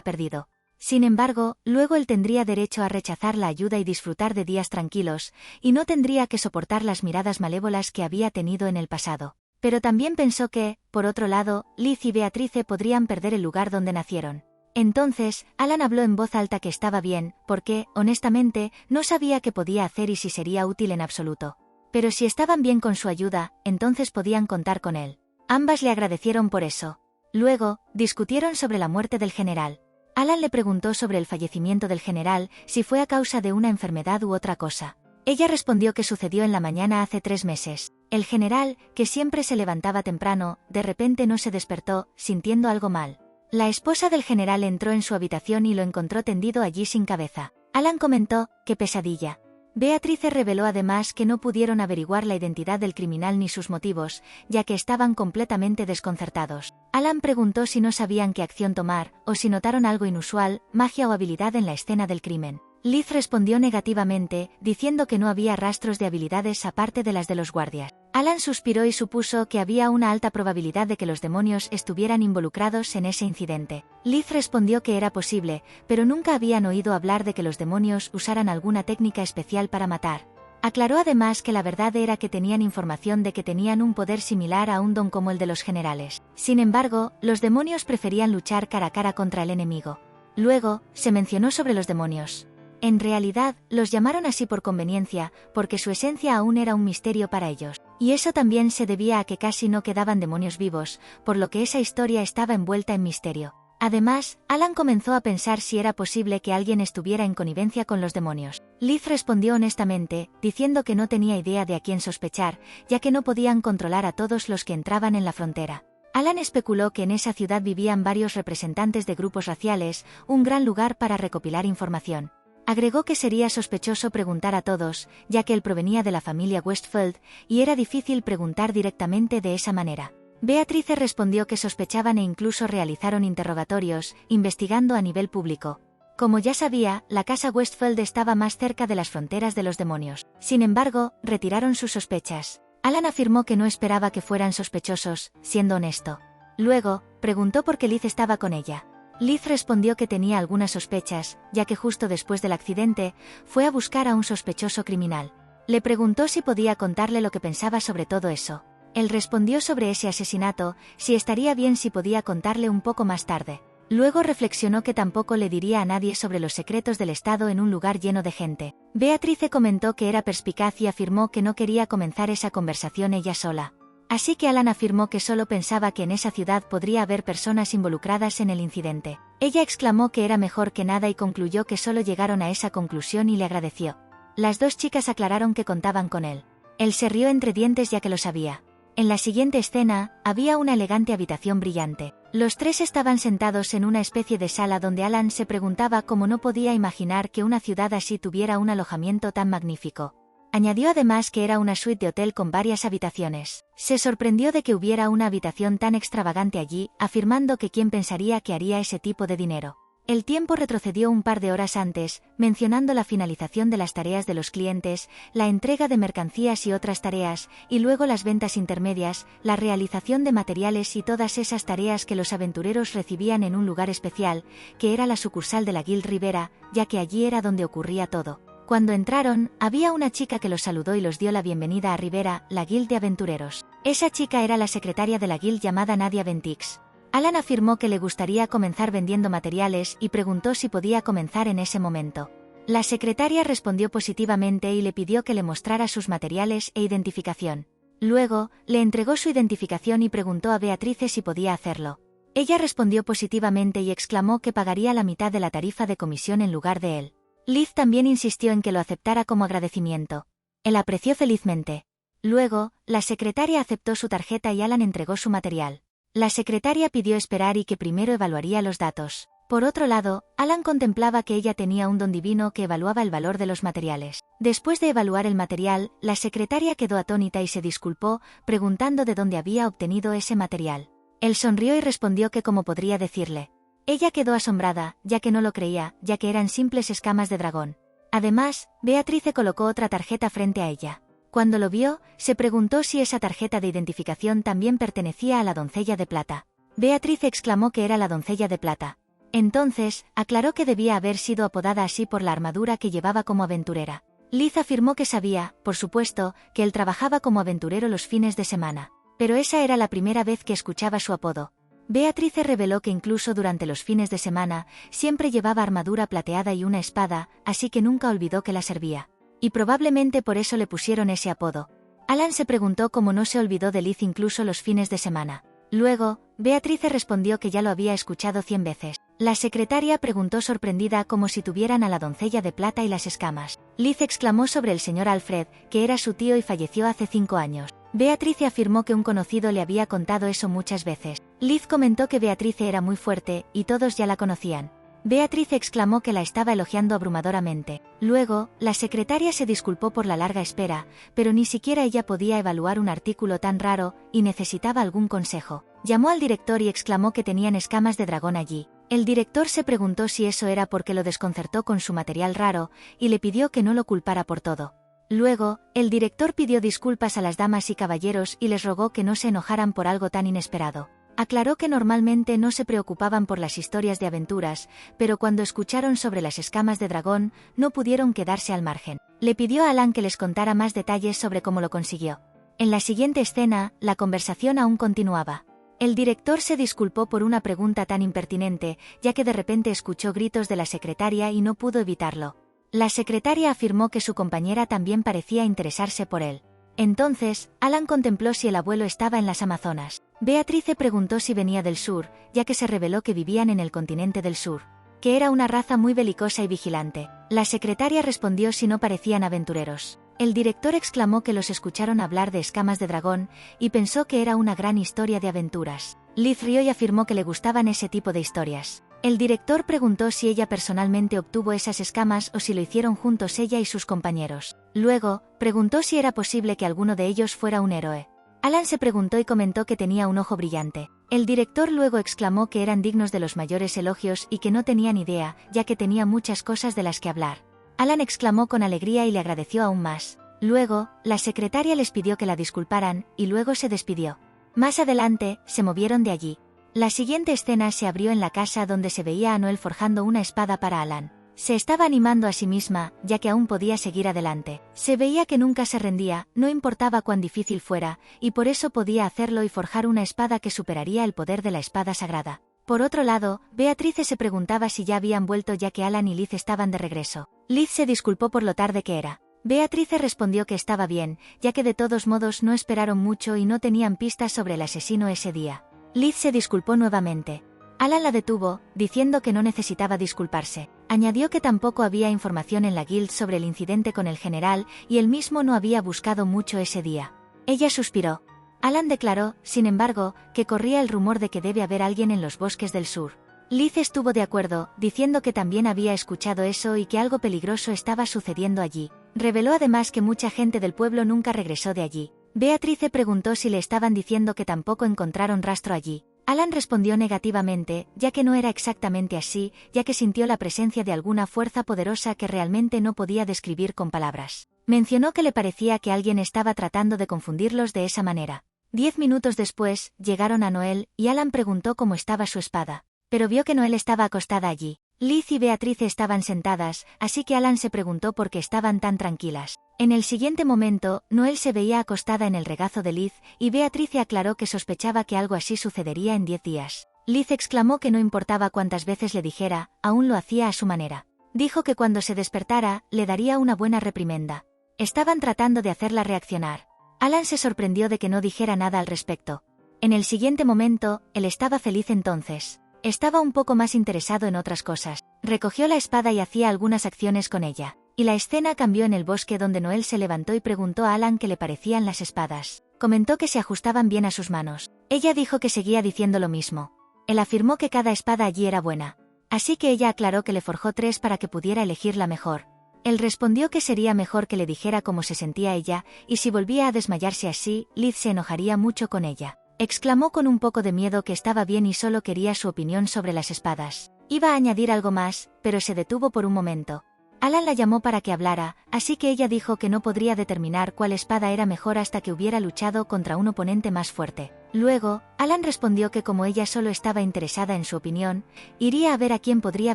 perdido. Sin embargo, luego él tendría derecho a rechazar la ayuda y disfrutar de días tranquilos, y no tendría que soportar las miradas malévolas que había tenido en el pasado. Pero también pensó que, por otro lado, Liz y Beatrice podrían perder el lugar donde nacieron. Entonces, Alan habló en voz alta que estaba bien, porque, honestamente, no sabía qué podía hacer y si sería útil en absoluto. Pero si estaban bien con su ayuda, entonces podían contar con él. Ambas le agradecieron por eso. Luego, discutieron sobre la muerte del general. Alan le preguntó sobre el fallecimiento del general, si fue a causa de una enfermedad u otra cosa. Ella respondió que sucedió en la mañana hace 3 meses. El general, que siempre se levantaba temprano, de repente no se despertó, sintiendo algo mal. La esposa del general entró en su habitación y lo encontró tendido allí sin cabeza. Alan comentó, ¡qué pesadilla! Beatrice reveló además que no pudieron averiguar la identidad del criminal ni sus motivos, ya que estaban completamente desconcertados. Alan preguntó si no sabían qué acción tomar, o si notaron algo inusual, magia o habilidad en la escena del crimen. Liz respondió negativamente, diciendo que no había rastros de habilidades aparte de las de los guardias. Alan suspiró y supuso que había una alta probabilidad de que los demonios estuvieran involucrados en ese incidente. Liz respondió que era posible, pero nunca habían oído hablar de que los demonios usaran alguna técnica especial para matar. Aclaró además que la verdad era que tenían información de que tenían un poder similar a un don como el de los generales. Sin embargo, los demonios preferían luchar cara a cara contra el enemigo. Luego, se mencionó sobre los demonios. En realidad, los llamaron así por conveniencia, porque su esencia aún era un misterio para ellos. Y eso también se debía a que casi no quedaban demonios vivos, por lo que esa historia estaba envuelta en misterio. Además, Alan comenzó a pensar si era posible que alguien estuviera en connivencia con los demonios. Liz respondió honestamente, diciendo que no tenía idea de a quién sospechar, ya que no podían controlar a todos los que entraban en la frontera. Alan especuló que en esa ciudad vivían varios representantes de grupos raciales, un gran lugar para recopilar información. Agregó que sería sospechoso preguntar a todos, ya que él provenía de la familia Westfield, y era difícil preguntar directamente de esa manera. Beatrice respondió que sospechaban e incluso realizaron interrogatorios, investigando a nivel público. Como ya sabía, la casa Westfield estaba más cerca de las fronteras de los demonios. Sin embargo, retiraron sus sospechas. Alan afirmó que no esperaba que fueran sospechosos, siendo honesto. Luego, preguntó por qué Liz estaba con ella. Liz respondió que tenía algunas sospechas, ya que justo después del accidente, fue a buscar a un sospechoso criminal. Le preguntó si podía contarle lo que pensaba sobre todo eso. Él respondió sobre ese asesinato, si estaría bien si podía contarle un poco más tarde. Luego reflexionó que tampoco le diría a nadie sobre los secretos del Estado en un lugar lleno de gente. Beatrice comentó que era perspicaz y afirmó que no quería comenzar esa conversación ella sola. Así que Alan afirmó que solo pensaba que en esa ciudad podría haber personas involucradas en el incidente. Ella exclamó que era mejor que nada y concluyó que solo llegaron a esa conclusión y le agradeció. Las dos chicas aclararon que contaban con él. Él se rió entre dientes ya que lo sabía. En la siguiente escena, había una elegante habitación brillante. Los tres estaban sentados en una especie de sala donde Alan se preguntaba cómo no podía imaginar que una ciudad así tuviera un alojamiento tan magnífico. Añadió además que era una suite de hotel con varias habitaciones. Se sorprendió de que hubiera una habitación tan extravagante allí, afirmando que quién pensaría que haría ese tipo de dinero. El tiempo retrocedió un par de horas antes, mencionando la finalización de las tareas de los clientes, la entrega de mercancías y otras tareas, y luego las ventas intermedias, la realización de materiales y todas esas tareas que los aventureros recibían en un lugar especial, que era la sucursal de la Guild Rivera, ya que allí era donde ocurría todo. Cuando entraron, había una chica que los saludó y los dio la bienvenida a Rivera, la Guild de Aventureros. Esa chica era la secretaria de la Guild llamada Nadia Ventix. Alan afirmó que le gustaría comenzar vendiendo materiales y preguntó si podía comenzar en ese momento. La secretaria respondió positivamente y le pidió que le mostrara sus materiales e identificación. Luego, le entregó su identificación y preguntó a Beatrice si podía hacerlo. Ella respondió positivamente y exclamó que pagaría la mitad de la tarifa de comisión en lugar de él. Liz también insistió en que lo aceptara como agradecimiento. Él apreció felizmente. Luego, la secretaria aceptó su tarjeta y Alan entregó su material. La secretaria pidió esperar y que primero evaluaría los datos. Por otro lado, Alan contemplaba que ella tenía un don divino que evaluaba el valor de los materiales. Después de evaluar el material, la secretaria quedó atónita y se disculpó, preguntando de dónde había obtenido ese material. Él sonrió y respondió que cómo podría decirle. Ella quedó asombrada, ya que no lo creía, ya que eran simples escamas de dragón. Además, Beatrice colocó otra tarjeta frente a ella. Cuando lo vio, se preguntó si esa tarjeta de identificación también pertenecía a la doncella de plata. Beatrice exclamó que era la doncella de plata. Entonces, aclaró que debía haber sido apodada así por la armadura que llevaba como aventurera. Liz afirmó que sabía, por supuesto, que él trabajaba como aventurero los fines de semana. Pero esa era la primera vez que escuchaba su apodo. Beatrice reveló que incluso durante los fines de semana, siempre llevaba armadura plateada y una espada, así que nunca olvidó que la servía. Y probablemente por eso le pusieron ese apodo. Alan se preguntó cómo no se olvidó de Liz incluso los fines de semana. Luego, Beatrice respondió que ya lo había escuchado 100 veces. La secretaria preguntó sorprendida como si tuvieran a la doncella de plata y las escamas. Liz exclamó sobre el señor Alfred, que era su tío y falleció hace 5 años. Beatrice afirmó que un conocido le había contado eso muchas veces. Liz comentó que Beatrice era muy fuerte, y todos ya la conocían. Beatrice exclamó que la estaba elogiando abrumadoramente. Luego, la secretaria se disculpó por la larga espera, pero ni siquiera ella podía evaluar un artículo tan raro, y necesitaba algún consejo. Llamó al director y exclamó que tenían escamas de dragón allí. El director se preguntó si eso era porque lo desconcertó con su material raro, y le pidió que no lo culpara por todo. Luego, el director pidió disculpas a las damas y caballeros y les rogó que no se enojaran por algo tan inesperado. Aclaró que normalmente no se preocupaban por las historias de aventuras, pero cuando escucharon sobre las escamas de dragón, no pudieron quedarse al margen. Le pidió a Alan que les contara más detalles sobre cómo lo consiguió. En la siguiente escena, la conversación aún continuaba. El director se disculpó por una pregunta tan impertinente, ya que de repente escuchó gritos de la secretaria y no pudo evitarlo. La secretaria afirmó que su compañera también parecía interesarse por él. Entonces, Alan contempló si el abuelo estaba en las Amazonas. Beatrice preguntó si venía del sur, ya que se reveló que vivían en el continente del sur. Que era una raza muy belicosa y vigilante. La secretaria respondió si no parecían aventureros. El director exclamó que los escucharon hablar de escamas de dragón, y pensó que era una gran historia de aventuras. Liz rió y afirmó que le gustaban ese tipo de historias. El director preguntó si ella personalmente obtuvo esas escamas o si lo hicieron juntos ella y sus compañeros. Luego, preguntó si era posible que alguno de ellos fuera un héroe. Alan se preguntó y comentó que tenía un ojo brillante. El director luego exclamó que eran dignos de los mayores elogios y que no tenían idea, ya que tenía muchas cosas de las que hablar. Alan exclamó con alegría y le agradeció aún más. Luego, la secretaria les pidió que la disculparan, y luego se despidió. Más adelante, se movieron de allí. La siguiente escena se abrió en la casa donde se veía a Noel forjando una espada para Alan. Se estaba animando a sí misma, ya que aún podía seguir adelante. Se veía que nunca se rendía, no importaba cuán difícil fuera, y por eso podía hacerlo y forjar una espada que superaría el poder de la espada sagrada. Por otro lado, Beatrice se preguntaba si ya habían vuelto ya que Alan y Liz estaban de regreso. Liz se disculpó por lo tarde que era. Beatrice respondió que estaba bien, ya que de todos modos no esperaron mucho y no tenían pistas sobre el asesino ese día. Liz se disculpó nuevamente. Alan la detuvo, diciendo que no necesitaba disculparse. Añadió que tampoco había información en la guild sobre el incidente con el general y él mismo no había buscado mucho ese día. Ella suspiró. Alan declaró, sin embargo, que corría el rumor de que debe haber alguien en los bosques del sur. Liz estuvo de acuerdo, diciendo que también había escuchado eso y que algo peligroso estaba sucediendo allí. Reveló además que mucha gente del pueblo nunca regresó de allí. Beatrice preguntó si le estaban diciendo que tampoco encontraron rastro allí. Alan respondió negativamente, ya que no era exactamente así, ya que sintió la presencia de alguna fuerza poderosa que realmente no podía describir con palabras. Mencionó que le parecía que alguien estaba tratando de confundirlos de esa manera. 10 minutos después, llegaron a Noel, y Alan preguntó cómo estaba su espada. Pero vio que Noel estaba acostada allí. Liz y Beatrice estaban sentadas, así que Alan se preguntó por qué estaban tan tranquilas. En el siguiente momento, Noel se veía acostada en el regazo de Liz, y Beatrice aclaró que sospechaba que algo así sucedería en 10 días. Liz exclamó que no importaba cuántas veces le dijera, aún lo hacía a su manera. Dijo que cuando se despertara, le daría una buena reprimenda. Estaban tratando de hacerla reaccionar. Alan se sorprendió de que no dijera nada al respecto. En el siguiente momento, él estaba feliz entonces. Estaba un poco más interesado en otras cosas. Recogió la espada y hacía algunas acciones con ella. Y la escena cambió en el bosque donde Noel se levantó y preguntó a Alan qué le parecían las espadas. Comentó que se ajustaban bien a sus manos. Ella dijo que seguía diciendo lo mismo. Él afirmó que cada espada allí era buena. Así que ella aclaró que le forjó 3 para que pudiera elegir la mejor. Él respondió que sería mejor que le dijera cómo se sentía ella, y si volvía a desmayarse así, Liz se enojaría mucho con ella. exclamó con un poco de miedo que estaba bien y solo quería su opinión sobre las espadas. Iba a añadir algo más, pero se detuvo por un momento. Alan la llamó para que hablara, así que ella dijo que no podría determinar cuál espada era mejor hasta que hubiera luchado contra un oponente más fuerte. Luego, Alan respondió que como ella solo estaba interesada en su opinión, iría a ver a quién podría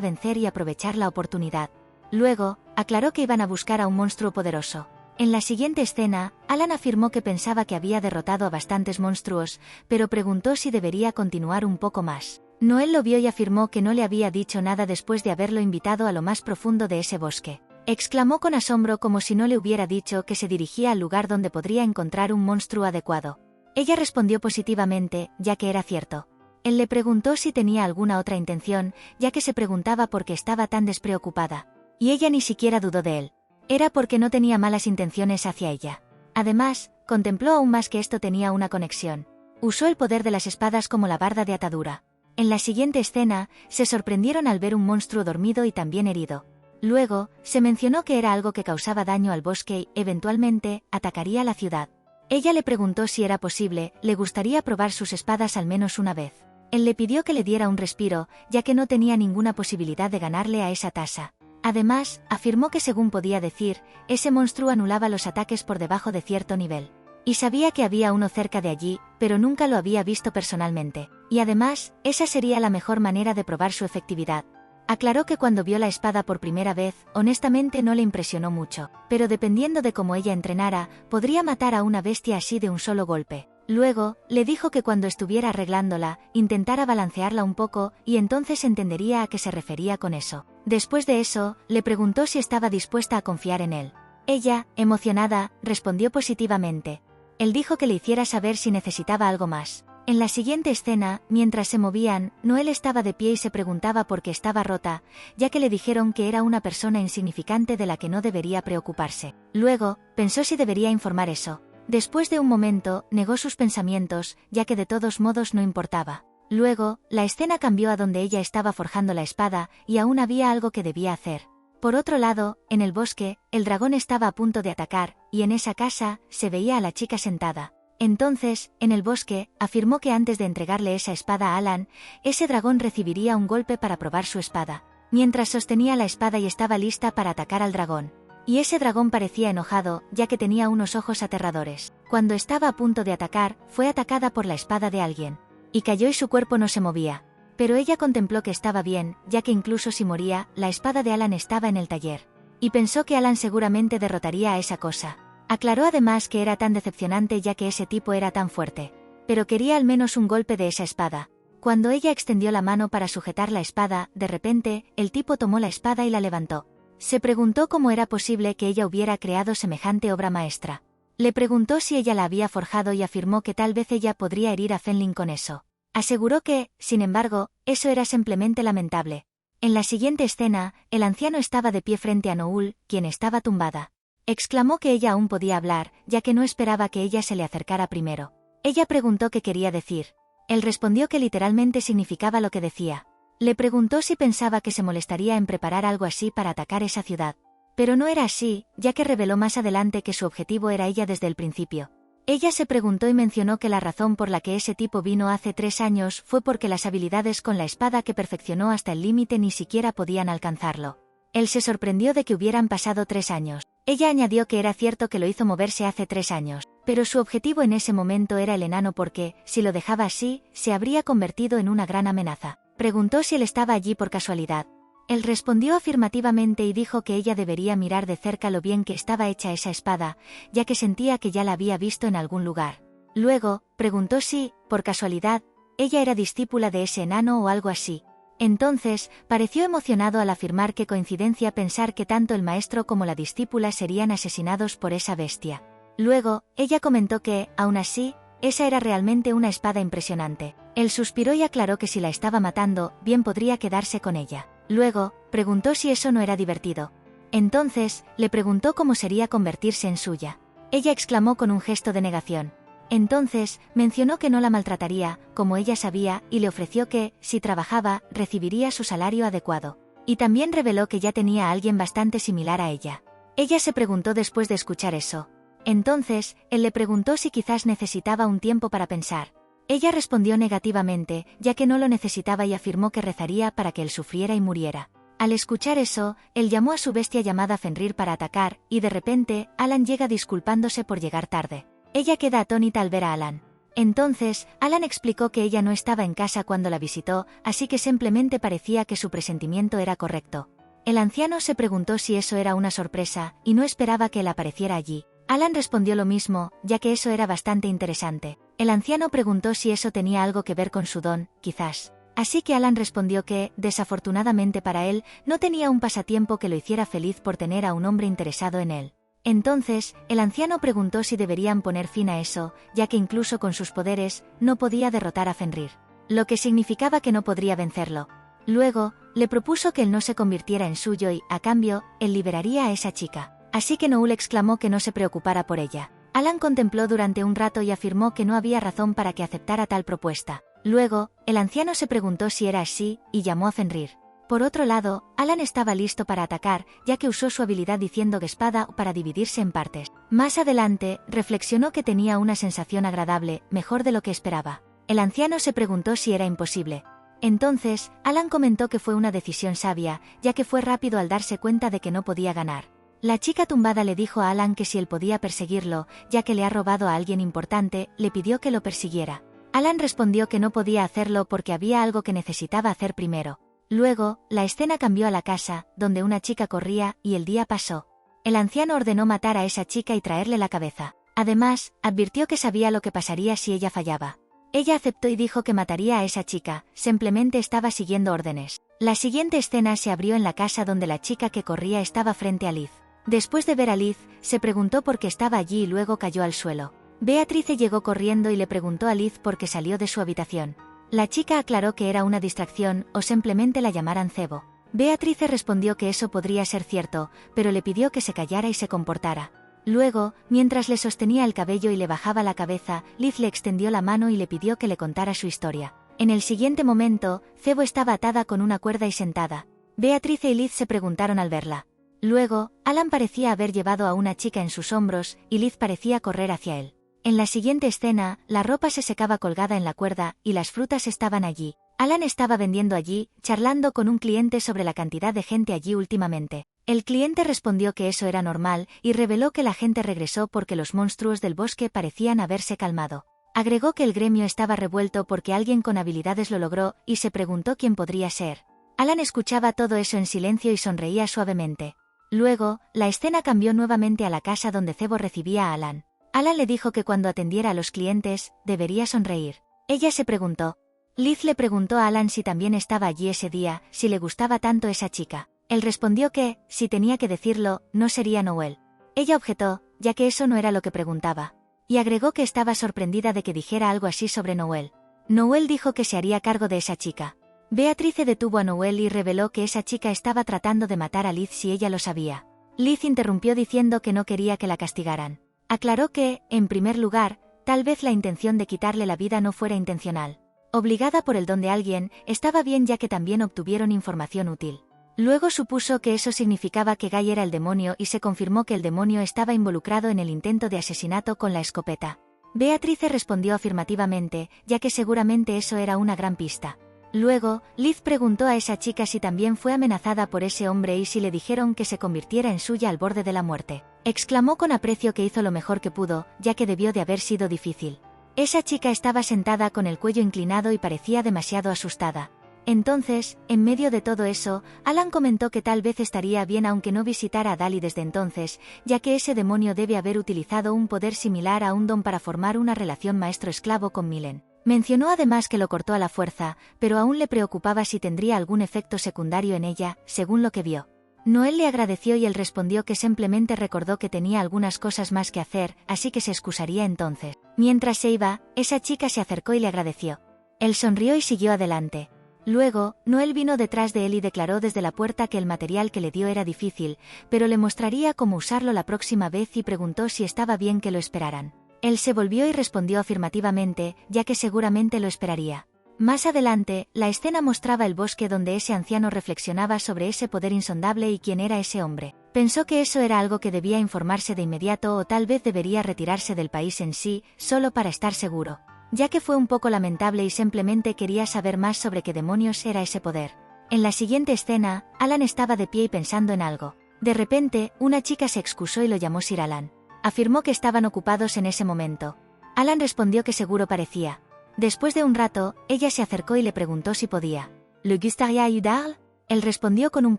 vencer y aprovechar la oportunidad. Luego, aclaró que iban a buscar a un monstruo poderoso. En la siguiente escena, Alan afirmó que pensaba que había derrotado a bastantes monstruos, pero preguntó si debería continuar un poco más. Noel lo vio y afirmó que no le había dicho nada después de haberlo invitado a lo más profundo de ese bosque. Exclamó con asombro como si no le hubiera dicho que se dirigía al lugar donde podría encontrar un monstruo adecuado. Ella respondió positivamente, ya que era cierto. Él le preguntó si tenía alguna otra intención, ya que se preguntaba por qué estaba tan despreocupada. Y ella ni siquiera dudó de él. Era porque no tenía malas intenciones hacia ella. Además, contempló aún más que esto tenía una conexión. Usó el poder de las espadas como la barda de atadura. En la siguiente escena, se sorprendieron al ver un monstruo dormido y también herido. Luego, se mencionó que era algo que causaba daño al bosque y, eventualmente, atacaría la ciudad. Ella le preguntó si era posible, le gustaría probar sus espadas al menos una vez. Él le pidió que le diera un respiro, ya que no tenía ninguna posibilidad de ganarle a esa tasa. Además, afirmó que según podía decir, ese monstruo anulaba los ataques por debajo de cierto nivel. Y sabía que había uno cerca de allí, pero nunca lo había visto personalmente. Y además, esa sería la mejor manera de probar su efectividad. Aclaró que cuando vio la espada por primera vez, honestamente no le impresionó mucho, pero dependiendo de cómo ella entrenara, podría matar a una bestia así de un solo golpe. Luego, le dijo que cuando estuviera arreglándola, intentara balancearla un poco, y entonces entendería a qué se refería con eso. Después de eso, le preguntó si estaba dispuesta a confiar en él. Ella, emocionada, respondió positivamente. Él dijo que le hiciera saber si necesitaba algo más. En la siguiente escena, mientras se movían, Noel estaba de pie y se preguntaba por qué estaba rota, ya que le dijeron que era una persona insignificante de la que no debería preocuparse. Luego, pensó si debería informar eso. Después de un momento, negó sus pensamientos, ya que de todos modos no importaba. Luego, la escena cambió a donde ella estaba forjando la espada, y aún había algo que debía hacer. Por otro lado, en el bosque, el dragón estaba a punto de atacar, y en esa casa, se veía a la chica sentada. Entonces, en el bosque, afirmó que antes de entregarle esa espada a Alan, ese dragón recibiría un golpe para probar su espada. Mientras sostenía la espada y estaba lista para atacar al dragón. Y ese dragón parecía enojado, ya que tenía unos ojos aterradores. Cuando estaba a punto de atacar, fue atacada por la espada de alguien. Y cayó y su cuerpo no se movía. Pero ella contempló que estaba bien, ya que incluso si moría, la espada de Alan estaba en el taller. Y pensó que Alan seguramente derrotaría a esa cosa. Aclaró además que era tan decepcionante ya que ese tipo era tan fuerte. Pero quería al menos un golpe de esa espada. Cuando ella extendió la mano para sujetar la espada, de repente, el tipo tomó la espada y la levantó. Se preguntó cómo era posible que ella hubiera creado semejante obra maestra. Le preguntó si ella la había forjado y afirmó que tal vez ella podría herir a Fenling con eso. Aseguró que, sin embargo, eso era simplemente lamentable. En la siguiente escena, el anciano estaba de pie frente a Noel, quien estaba tumbada. Exclamó que ella aún podía hablar, ya que no esperaba que ella se le acercara primero. Ella preguntó qué quería decir. Él respondió que literalmente significaba lo que decía. Le preguntó si pensaba que se molestaría en preparar algo así para atacar esa ciudad. Pero no era así, ya que reveló más adelante que su objetivo era ella desde el principio. Ella se preguntó y mencionó que la razón por la que ese tipo vino hace 3 años fue porque las habilidades con la espada que perfeccionó hasta el límite ni siquiera podían alcanzarlo. Él se sorprendió de que hubieran pasado 3 años. Ella añadió que era cierto que lo hizo moverse hace 3 años, pero su objetivo en ese momento era el enano porque, si lo dejaba así, se habría convertido en una gran amenaza. Preguntó si él estaba allí por casualidad. Él respondió afirmativamente y dijo que ella debería mirar de cerca lo bien que estaba hecha esa espada, ya que sentía que ya la había visto en algún lugar. Luego, preguntó si, por casualidad, ella era discípula de ese enano o algo así. Entonces, pareció emocionado al afirmar que coincidencia pensar que tanto el maestro como la discípula serían asesinados por esa bestia. Luego, ella comentó que, aún así, esa era realmente una espada impresionante. Él suspiró y aclaró que si la estaba matando, bien podría quedarse con ella. Luego, preguntó si eso no era divertido. Entonces, le preguntó cómo sería convertirse en suya. Ella exclamó con un gesto de negación. Entonces, mencionó que no la maltrataría, como ella sabía, y le ofreció que, si trabajaba, recibiría su salario adecuado. Y también reveló que ya tenía a alguien bastante similar a ella. Ella se preguntó después de escuchar eso. Entonces, él le preguntó si quizás necesitaba un tiempo para pensar. Ella respondió negativamente, ya que no lo necesitaba y afirmó que rezaría para que él sufriera y muriera. Al escuchar eso, él llamó a su bestia llamada Fenrir para atacar, y de repente, Alan llega disculpándose por llegar tarde. Ella queda atónita al ver a Alan. Entonces, Alan explicó que ella no estaba en casa cuando la visitó, así que simplemente parecía que su presentimiento era correcto. El anciano se preguntó si eso era una sorpresa, y no esperaba que él apareciera allí. Alan respondió lo mismo, ya que eso era bastante interesante. El anciano preguntó si eso tenía algo que ver con su don, quizás. Así que Alan respondió que, desafortunadamente para él, no tenía un pasatiempo que lo hiciera feliz por tener a un hombre interesado en él. Entonces, el anciano preguntó si deberían poner fin a eso, ya que incluso con sus poderes, no podía derrotar a Fenrir. Lo que significaba que no podría vencerlo. Luego, le propuso que él no se convirtiera en suyo y, a cambio, él liberaría a esa chica. Así que Noel exclamó que no se preocupara por ella. Alan contempló durante un rato y afirmó que no había razón para que aceptara tal propuesta. Luego, el anciano se preguntó si era así, y llamó a Fenrir. Por otro lado, Alan estaba listo para atacar, ya que usó su habilidad diciendo espada para dividirse en partes. Más adelante, reflexionó que tenía una sensación agradable, mejor de lo que esperaba. El anciano se preguntó si era imposible. Entonces, Alan comentó que fue una decisión sabia, ya que fue rápido al darse cuenta de que no podía ganar. La chica tumbada le dijo a Alan que si él podía perseguirlo, ya que le ha robado a alguien importante, le pidió que lo persiguiera. Alan respondió que no podía hacerlo porque había algo que necesitaba hacer primero. Luego, la escena cambió a la casa, donde una chica corría, y el día pasó. El anciano ordenó matar a esa chica y traerle la cabeza. Además, advirtió que sabía lo que pasaría si ella fallaba. Ella aceptó y dijo que mataría a esa chica, simplemente estaba siguiendo órdenes. La siguiente escena se abrió en la casa donde la chica que corría estaba frente a Liz. Después de ver a Liz, se preguntó por qué estaba allí y luego cayó al suelo. Beatrice llegó corriendo y le preguntó a Liz por qué salió de su habitación. La chica aclaró que era una distracción o simplemente la llamaran cebo. Beatrice respondió que eso podría ser cierto, pero le pidió que se callara y se comportara. Luego, mientras le sostenía el cabello y le bajaba la cabeza, Liz le extendió la mano y le pidió que le contara su historia. En el siguiente momento, Cebo estaba atada con una cuerda y sentada. Beatrice y Liz se preguntaron al verla. Luego, Alan parecía haber llevado a una chica en sus hombros, y Liz parecía correr hacia él. En la siguiente escena, la ropa se secaba colgada en la cuerda, y las frutas estaban allí. Alan estaba vendiendo allí, charlando con un cliente sobre la cantidad de gente allí últimamente. El cliente respondió que eso era normal, y reveló que la gente regresó porque los monstruos del bosque parecían haberse calmado. Agregó que el gremio estaba revuelto porque alguien con habilidades lo logró, y se preguntó quién podría ser. Alan escuchaba todo eso en silencio y sonreía suavemente. Luego, la escena cambió nuevamente a la casa donde Cebo recibía a Alan. Alan le dijo que cuando atendiera a los clientes, debería sonreír. Ella se preguntó. Liz le preguntó a Alan si también estaba allí ese día, si le gustaba tanto esa chica. Él respondió que, si tenía que decirlo, no sería Noel. Ella objetó, ya que eso no era lo que preguntaba. Y agregó que estaba sorprendida de que dijera algo así sobre Noel. Noel dijo que se haría cargo de esa chica. Beatrice detuvo a Noel y reveló que esa chica estaba tratando de matar a Liz si ella lo sabía. Liz interrumpió diciendo que no quería que la castigaran. Aclaró que, en primer lugar, tal vez la intención de quitarle la vida no fuera intencional. Obligada por el don de alguien, estaba bien ya que también obtuvieron información útil. Luego supuso que eso significaba que Guy era el demonio y se confirmó que el demonio estaba involucrado en el intento de asesinato con la escopeta. Beatrice respondió afirmativamente, ya que seguramente eso era una gran pista. Luego, Liz preguntó a esa chica si también fue amenazada por ese hombre y si le dijeron que se convirtiera en suya al borde de la muerte. Exclamó con aprecio que hizo lo mejor que pudo, ya que debió de haber sido difícil. Esa chica estaba sentada con el cuello inclinado y parecía demasiado asustada. Entonces, en medio de todo eso, Alan comentó que tal vez estaría bien aunque no visitara a Dali desde entonces, ya que ese demonio debe haber utilizado un poder similar a un don para formar una relación maestro-esclavo con Milen. Mencionó además que lo cortó a la fuerza, pero aún le preocupaba si tendría algún efecto secundario en ella, según lo que vio. Noel le agradeció y él respondió que simplemente recordó que tenía algunas cosas más que hacer, así que se excusaría entonces. Mientras se iba, esa chica se acercó y le agradeció. Él sonrió y siguió adelante. Luego, Noel vino detrás de él y declaró desde la puerta que el material que le dio era difícil, pero le mostraría cómo usarlo la próxima vez y preguntó si estaba bien que lo esperaran. Él se volvió y respondió afirmativamente, ya que seguramente lo esperaría. Más adelante, la escena mostraba el bosque donde ese anciano reflexionaba sobre ese poder insondable y quién era ese hombre. Pensó que eso era algo que debía informarse de inmediato o tal vez debería retirarse del país en sí, solo para estar seguro. ya que fue un poco lamentable y simplemente quería saber más sobre qué demonios era ese poder. En la siguiente escena, Alan estaba de pie y pensando en algo. De repente, una chica se excusó y lo llamó Sir Alan. Afirmó que estaban ocupados en ese momento. Alan respondió que seguro parecía. Después de un rato, ella se acercó y le preguntó si podía. ¿Le gustaría ayudar? Él respondió con un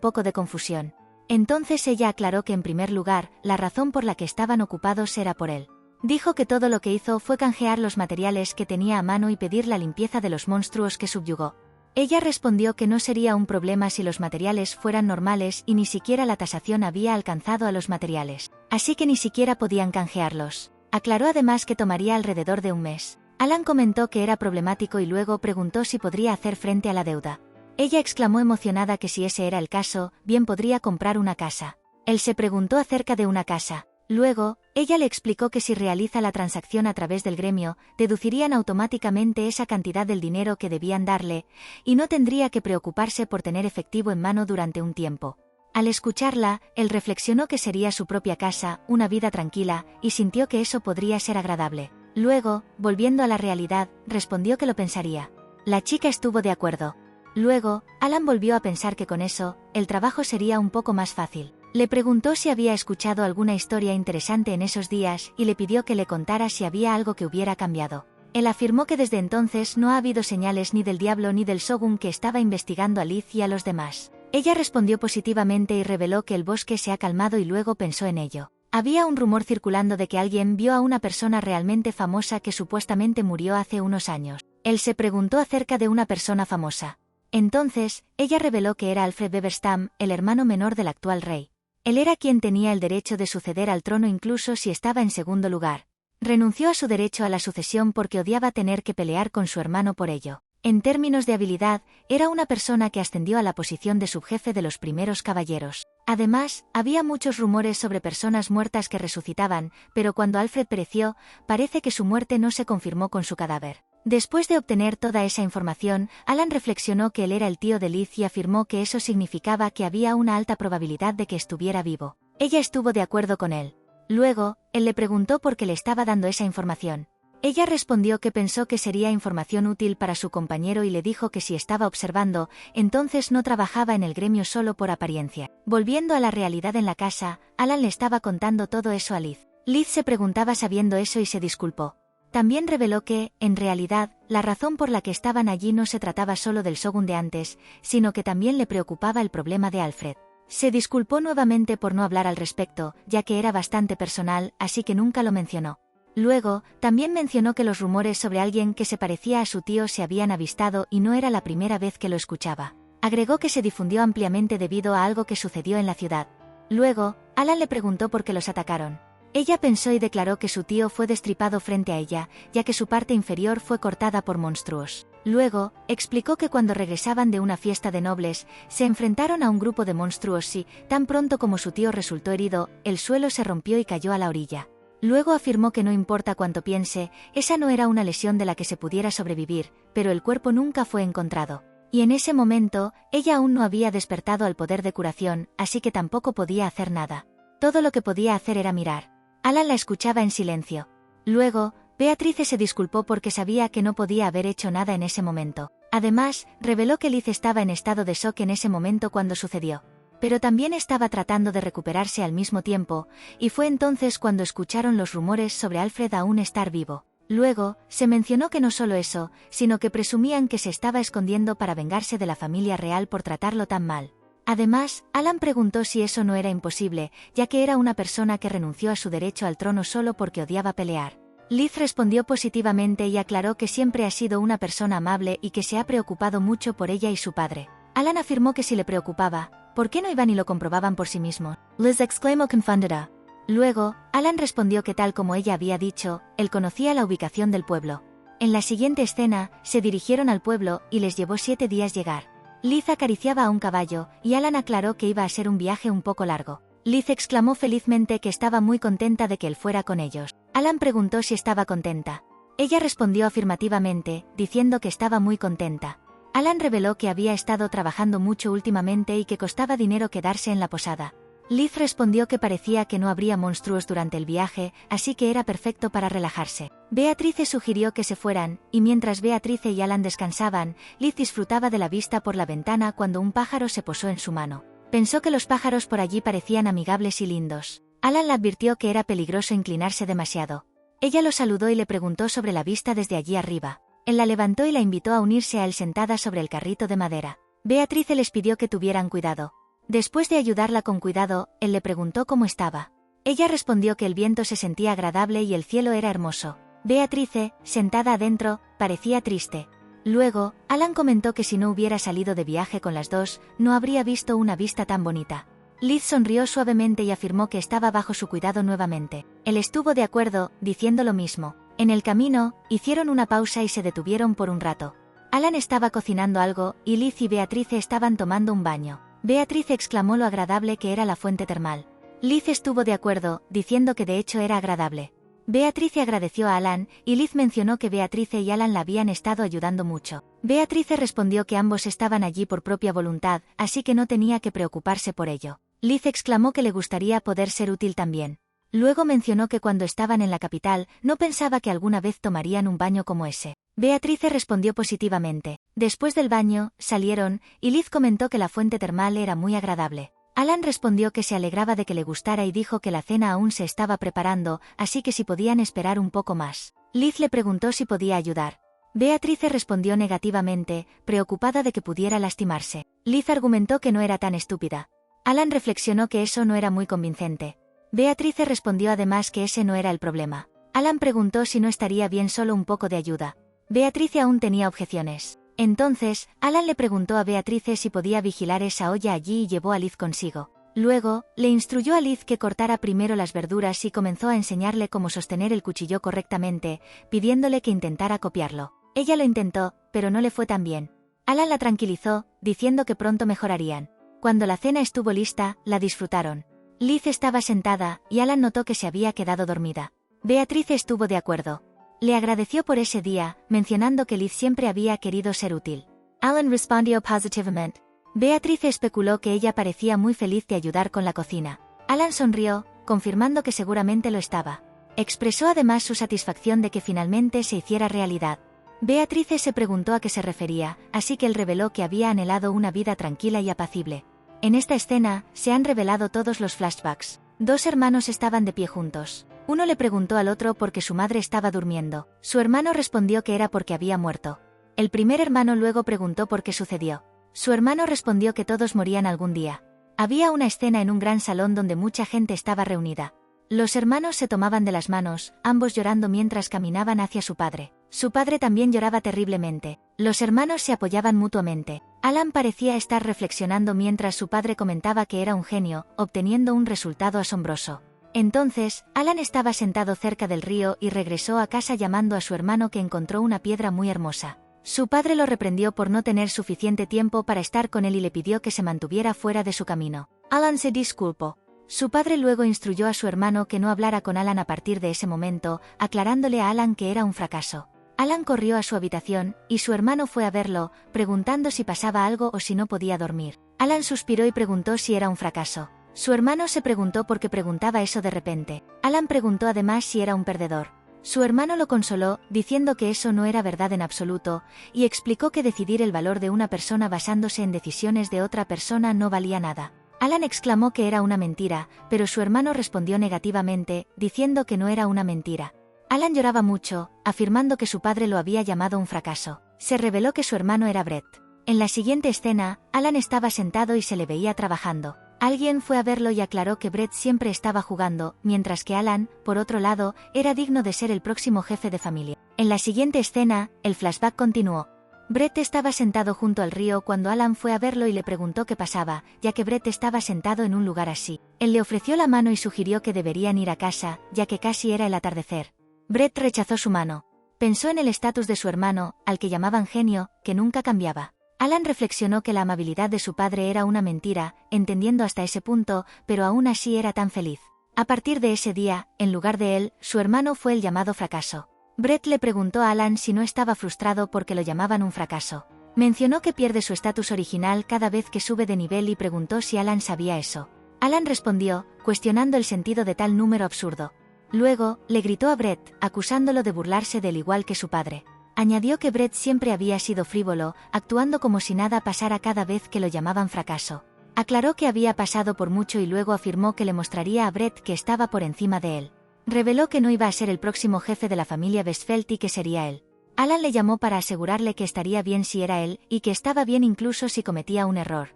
poco de confusión. Entonces ella aclaró que en primer lugar, la razón por la que estaban ocupados era por él. Dijo que todo lo que hizo fue canjear los materiales que tenía a mano y pedir la limpieza de los monstruos que subyugó. Ella respondió que no sería un problema si los materiales fueran normales y ni siquiera la tasación había alcanzado a los materiales. Así que ni siquiera podían canjearlos. Aclaró además que tomaría alrededor de un mes. Alan comentó que era problemático y luego preguntó si podría hacer frente a la deuda. Ella exclamó emocionada que si ese era el caso, bien podría comprar una casa. Él se preguntó acerca de una casa. Luego, ella le explicó que si realiza la transacción a través del gremio, deducirían automáticamente esa cantidad del dinero que debían darle, y no tendría que preocuparse por tener efectivo en mano durante un tiempo. Al escucharla, él reflexionó que sería su propia casa, una vida tranquila, y sintió que eso podría ser agradable. Luego, volviendo a la realidad, respondió que lo pensaría. La chica estuvo de acuerdo. Luego, Alan volvió a pensar que con eso, el trabajo sería un poco más fácil. Le preguntó si había escuchado alguna historia interesante en esos días y le pidió que le contara si había algo que hubiera cambiado. Él afirmó que desde entonces no ha habido señales ni del diablo ni del Shogun que estaba investigando a Liz y a los demás. Ella respondió positivamente y reveló que el bosque se ha calmado y luego pensó en ello. Había un rumor circulando de que alguien vio a una persona realmente famosa que supuestamente murió hace unos años. Él se preguntó acerca de una persona famosa. Entonces, ella reveló que era Alfred Beverstam, el hermano menor del actual rey. Él era quien tenía el derecho de suceder al trono incluso si estaba en segundo lugar. Renunció a su derecho a la sucesión porque odiaba tener que pelear con su hermano por ello. En términos de habilidad, era una persona que ascendió a la posición de subjefe de los primeros caballeros. Además, había muchos rumores sobre personas muertas que resucitaban, pero cuando Alfred pereció, parece que su muerte no se confirmó con su cadáver. Después de obtener toda esa información, Alan reflexionó que él era el tío de Liz y afirmó que eso significaba que había una alta probabilidad de que estuviera vivo. Ella estuvo de acuerdo con él. Luego, él le preguntó por qué le estaba dando esa información. Ella respondió que pensó que sería información útil para su compañero y le dijo que si estaba observando, entonces no trabajaba en el gremio solo por apariencia. Volviendo a la realidad en la casa, Alan le estaba contando todo eso a Liz. Liz se preguntaba sabiendo eso y se disculpó. También reveló que, en realidad, la razón por la que estaban allí no se trataba solo del Shogun de antes, sino que también le preocupaba el problema de Alfred. Se disculpó nuevamente por no hablar al respecto, ya que era bastante personal, así que nunca lo mencionó. Luego, también mencionó que los rumores sobre alguien que se parecía a su tío se habían avistado y no era la primera vez que lo escuchaba. Agregó que se difundió ampliamente debido a algo que sucedió en la ciudad. Luego, Alan le preguntó por qué los atacaron. Ella pensó y declaró que su tío fue destripado frente a ella, ya que su parte inferior fue cortada por monstruos. Luego, explicó que cuando regresaban de una fiesta de nobles, se enfrentaron a un grupo de monstruos y, tan pronto como su tío resultó herido, el suelo se rompió y cayó a la orilla. Luego afirmó que no importa cuánto piense, esa no era una lesión de la que se pudiera sobrevivir, pero el cuerpo nunca fue encontrado. Y en ese momento, ella aún no había despertado al poder de curación, así que tampoco podía hacer nada. Todo lo que podía hacer era mirar. Alan la escuchaba en silencio. Luego, Beatrice se disculpó porque sabía que no podía haber hecho nada en ese momento. Además, reveló que Liz estaba en estado de shock en ese momento cuando sucedió. Pero también estaba tratando de recuperarse al mismo tiempo, y fue entonces cuando escucharon los rumores sobre Alfred aún estar vivo. Luego, se mencionó que no solo eso, sino que presumían que se estaba escondiendo para vengarse de la familia real por tratarlo tan mal. Además, Alan preguntó si eso no era imposible, ya que era una persona que renunció a su derecho al trono solo porque odiaba pelear. Liz respondió positivamente y aclaró que siempre ha sido una persona amable y que se ha preocupado mucho por ella y su padre. Alan afirmó que si le preocupaba, ¿por qué no iban y lo comprobaban por sí mismos? Liz exclamó confundida. Luego, Alan respondió que tal como ella había dicho, él conocía la ubicación del pueblo. En la siguiente escena, se dirigieron al pueblo y les llevó 7 días llegar. Liz acariciaba a un caballo, y Alan aclaró que iba a ser un viaje un poco largo. Liz exclamó felizmente que estaba muy contenta de que él fuera con ellos. Alan preguntó si estaba contenta. Ella respondió afirmativamente, diciendo que estaba muy contenta. Alan reveló que había estado trabajando mucho últimamente y que costaba dinero quedarse en la posada. Liz respondió que parecía que no habría monstruos durante el viaje, así que era perfecto para relajarse. Beatrice sugirió que se fueran, y mientras Beatrice y Alan descansaban, Liz disfrutaba de la vista por la ventana cuando un pájaro se posó en su mano. Pensó que los pájaros por allí parecían amigables y lindos. Alan le advirtió que era peligroso inclinarse demasiado. Ella lo saludó y le preguntó sobre la vista desde allí arriba. Él la levantó y la invitó a unirse a él sentada sobre el carrito de madera. Beatrice les pidió que tuvieran cuidado. Después de ayudarla con cuidado, él le preguntó cómo estaba. Ella respondió que el viento se sentía agradable y el cielo era hermoso. Beatrice, sentada adentro, parecía triste. Luego, Alan comentó que si no hubiera salido de viaje con las dos, no habría visto una vista tan bonita. Liz sonrió suavemente y afirmó que estaba bajo su cuidado nuevamente. Él estuvo de acuerdo, diciendo lo mismo. En el camino, hicieron una pausa y se detuvieron por un rato. Alan estaba cocinando algo, y Liz y Beatrice estaban tomando un baño. Beatrice exclamó lo agradable que era la fuente termal. Liz estuvo de acuerdo, diciendo que de hecho era agradable. Beatrice agradeció a Alan, y Liz mencionó que Beatrice y Alan la habían estado ayudando mucho. Beatrice respondió que ambos estaban allí por propia voluntad, así que no tenía que preocuparse por ello. Liz exclamó que le gustaría poder ser útil también. Luego mencionó que cuando estaban en la capital, no pensaba que alguna vez tomarían un baño como ese. Beatrice respondió positivamente. Después del baño, salieron, y Liz comentó que la fuente termal era muy agradable. Alan respondió que se alegraba de que le gustara y dijo que la cena aún se estaba preparando, así que si podían esperar un poco más. Liz le preguntó si podía ayudar. Beatrice respondió negativamente, preocupada de que pudiera lastimarse. Liz argumentó que no era tan estúpida. Alan reflexionó que eso no era muy convincente. Beatrice respondió además que ese no era el problema. Alan preguntó si no estaría bien solo un poco de ayuda. Beatrice aún tenía objeciones. Entonces, Alan le preguntó a Beatrice si podía vigilar esa olla allí y llevó a Liz consigo. Luego, le instruyó a Liz que cortara primero las verduras y comenzó a enseñarle cómo sostener el cuchillo correctamente, pidiéndole que intentara copiarlo. Ella lo intentó, pero no le fue tan bien. Alan la tranquilizó, diciendo que pronto mejorarían. Cuando la cena estuvo lista, la disfrutaron. Liz estaba sentada, y Alan notó que se había quedado dormida. Beatrice estuvo de acuerdo. Le agradeció por ese día, mencionando que Liz siempre había querido ser útil. Alan respondió positivamente. Beatrice especuló que ella parecía muy feliz de ayudar con la cocina. Alan sonrió, confirmando que seguramente lo estaba. Expresó además su satisfacción de que finalmente se hiciera realidad. Beatrice se preguntó a qué se refería, así que él reveló que había anhelado una vida tranquila y apacible. En esta escena, se han revelado todos los flashbacks. Dos hermanos estaban de pie juntos. Uno le preguntó al otro por qué su madre estaba durmiendo. Su hermano respondió que era porque había muerto. El primer hermano luego preguntó por qué sucedió. Su hermano respondió que todos morían algún día. Había una escena en un gran salón donde mucha gente estaba reunida. Los hermanos se tomaban de las manos, ambos llorando mientras caminaban hacia su padre. Su padre también lloraba terriblemente. Los hermanos se apoyaban mutuamente. Alan parecía estar reflexionando mientras su padre comentaba que era un genio, obteniendo un resultado asombroso. Entonces, Alan estaba sentado cerca del río y regresó a casa llamando a su hermano que encontró una piedra muy hermosa. Su padre lo reprendió por no tener suficiente tiempo para estar con él y le pidió que se mantuviera fuera de su camino. Alan se disculpó. Su padre luego instruyó a su hermano que no hablara con Alan a partir de ese momento, aclarándole a Alan que era un fracaso. Alan corrió a su habitación, y su hermano fue a verlo, preguntando si pasaba algo o si no podía dormir. Alan suspiró y preguntó si era un fracaso. Su hermano se preguntó por qué preguntaba eso de repente. Alan preguntó además si era un perdedor. Su hermano lo consoló, diciendo que eso no era verdad en absoluto, y explicó que decidir el valor de una persona basándose en decisiones de otra persona no valía nada. Alan exclamó que era una mentira, pero su hermano respondió negativamente, diciendo que no era una mentira. Alan lloraba mucho, afirmando que su padre lo había llamado un fracaso. Se reveló que su hermano era Brett. En la siguiente escena, Alan estaba sentado y se le veía trabajando. Alguien fue a verlo y aclaró que Brett siempre estaba jugando, mientras que Alan, por otro lado, era digno de ser el próximo jefe de familia. En la siguiente escena, el flashback continuó. Brett estaba sentado junto al río cuando Alan fue a verlo y le preguntó qué pasaba, ya que Brett estaba sentado en un lugar así. Él le ofreció la mano y sugirió que deberían ir a casa, ya que casi era el atardecer. Brett rechazó su mano. Pensó en el estatus de su hermano, al que llamaban genio, que nunca cambiaba. Alan reflexionó que la amabilidad de su padre era una mentira, entendiendo hasta ese punto, pero aún así era tan feliz. A partir de ese día, en lugar de él, su hermano fue el llamado fracaso. Brett le preguntó a Alan si no estaba frustrado porque lo llamaban un fracaso. Mencionó que pierde su estatus original cada vez que sube de nivel y preguntó si Alan sabía eso. Alan respondió, cuestionando el sentido de tal número absurdo. Luego, le gritó a Brett, acusándolo de burlarse de él igual que su padre. Añadió que Brett siempre había sido frívolo, actuando como si nada pasara cada vez que lo llamaban fracaso. Aclaró que había pasado por mucho y luego afirmó que le mostraría a Brett que estaba por encima de él. Reveló que no iba a ser el próximo jefe de la familia Westfeldt y que sería él. Alan le llamó para asegurarle que estaría bien si era él, y que estaba bien incluso si cometía un error.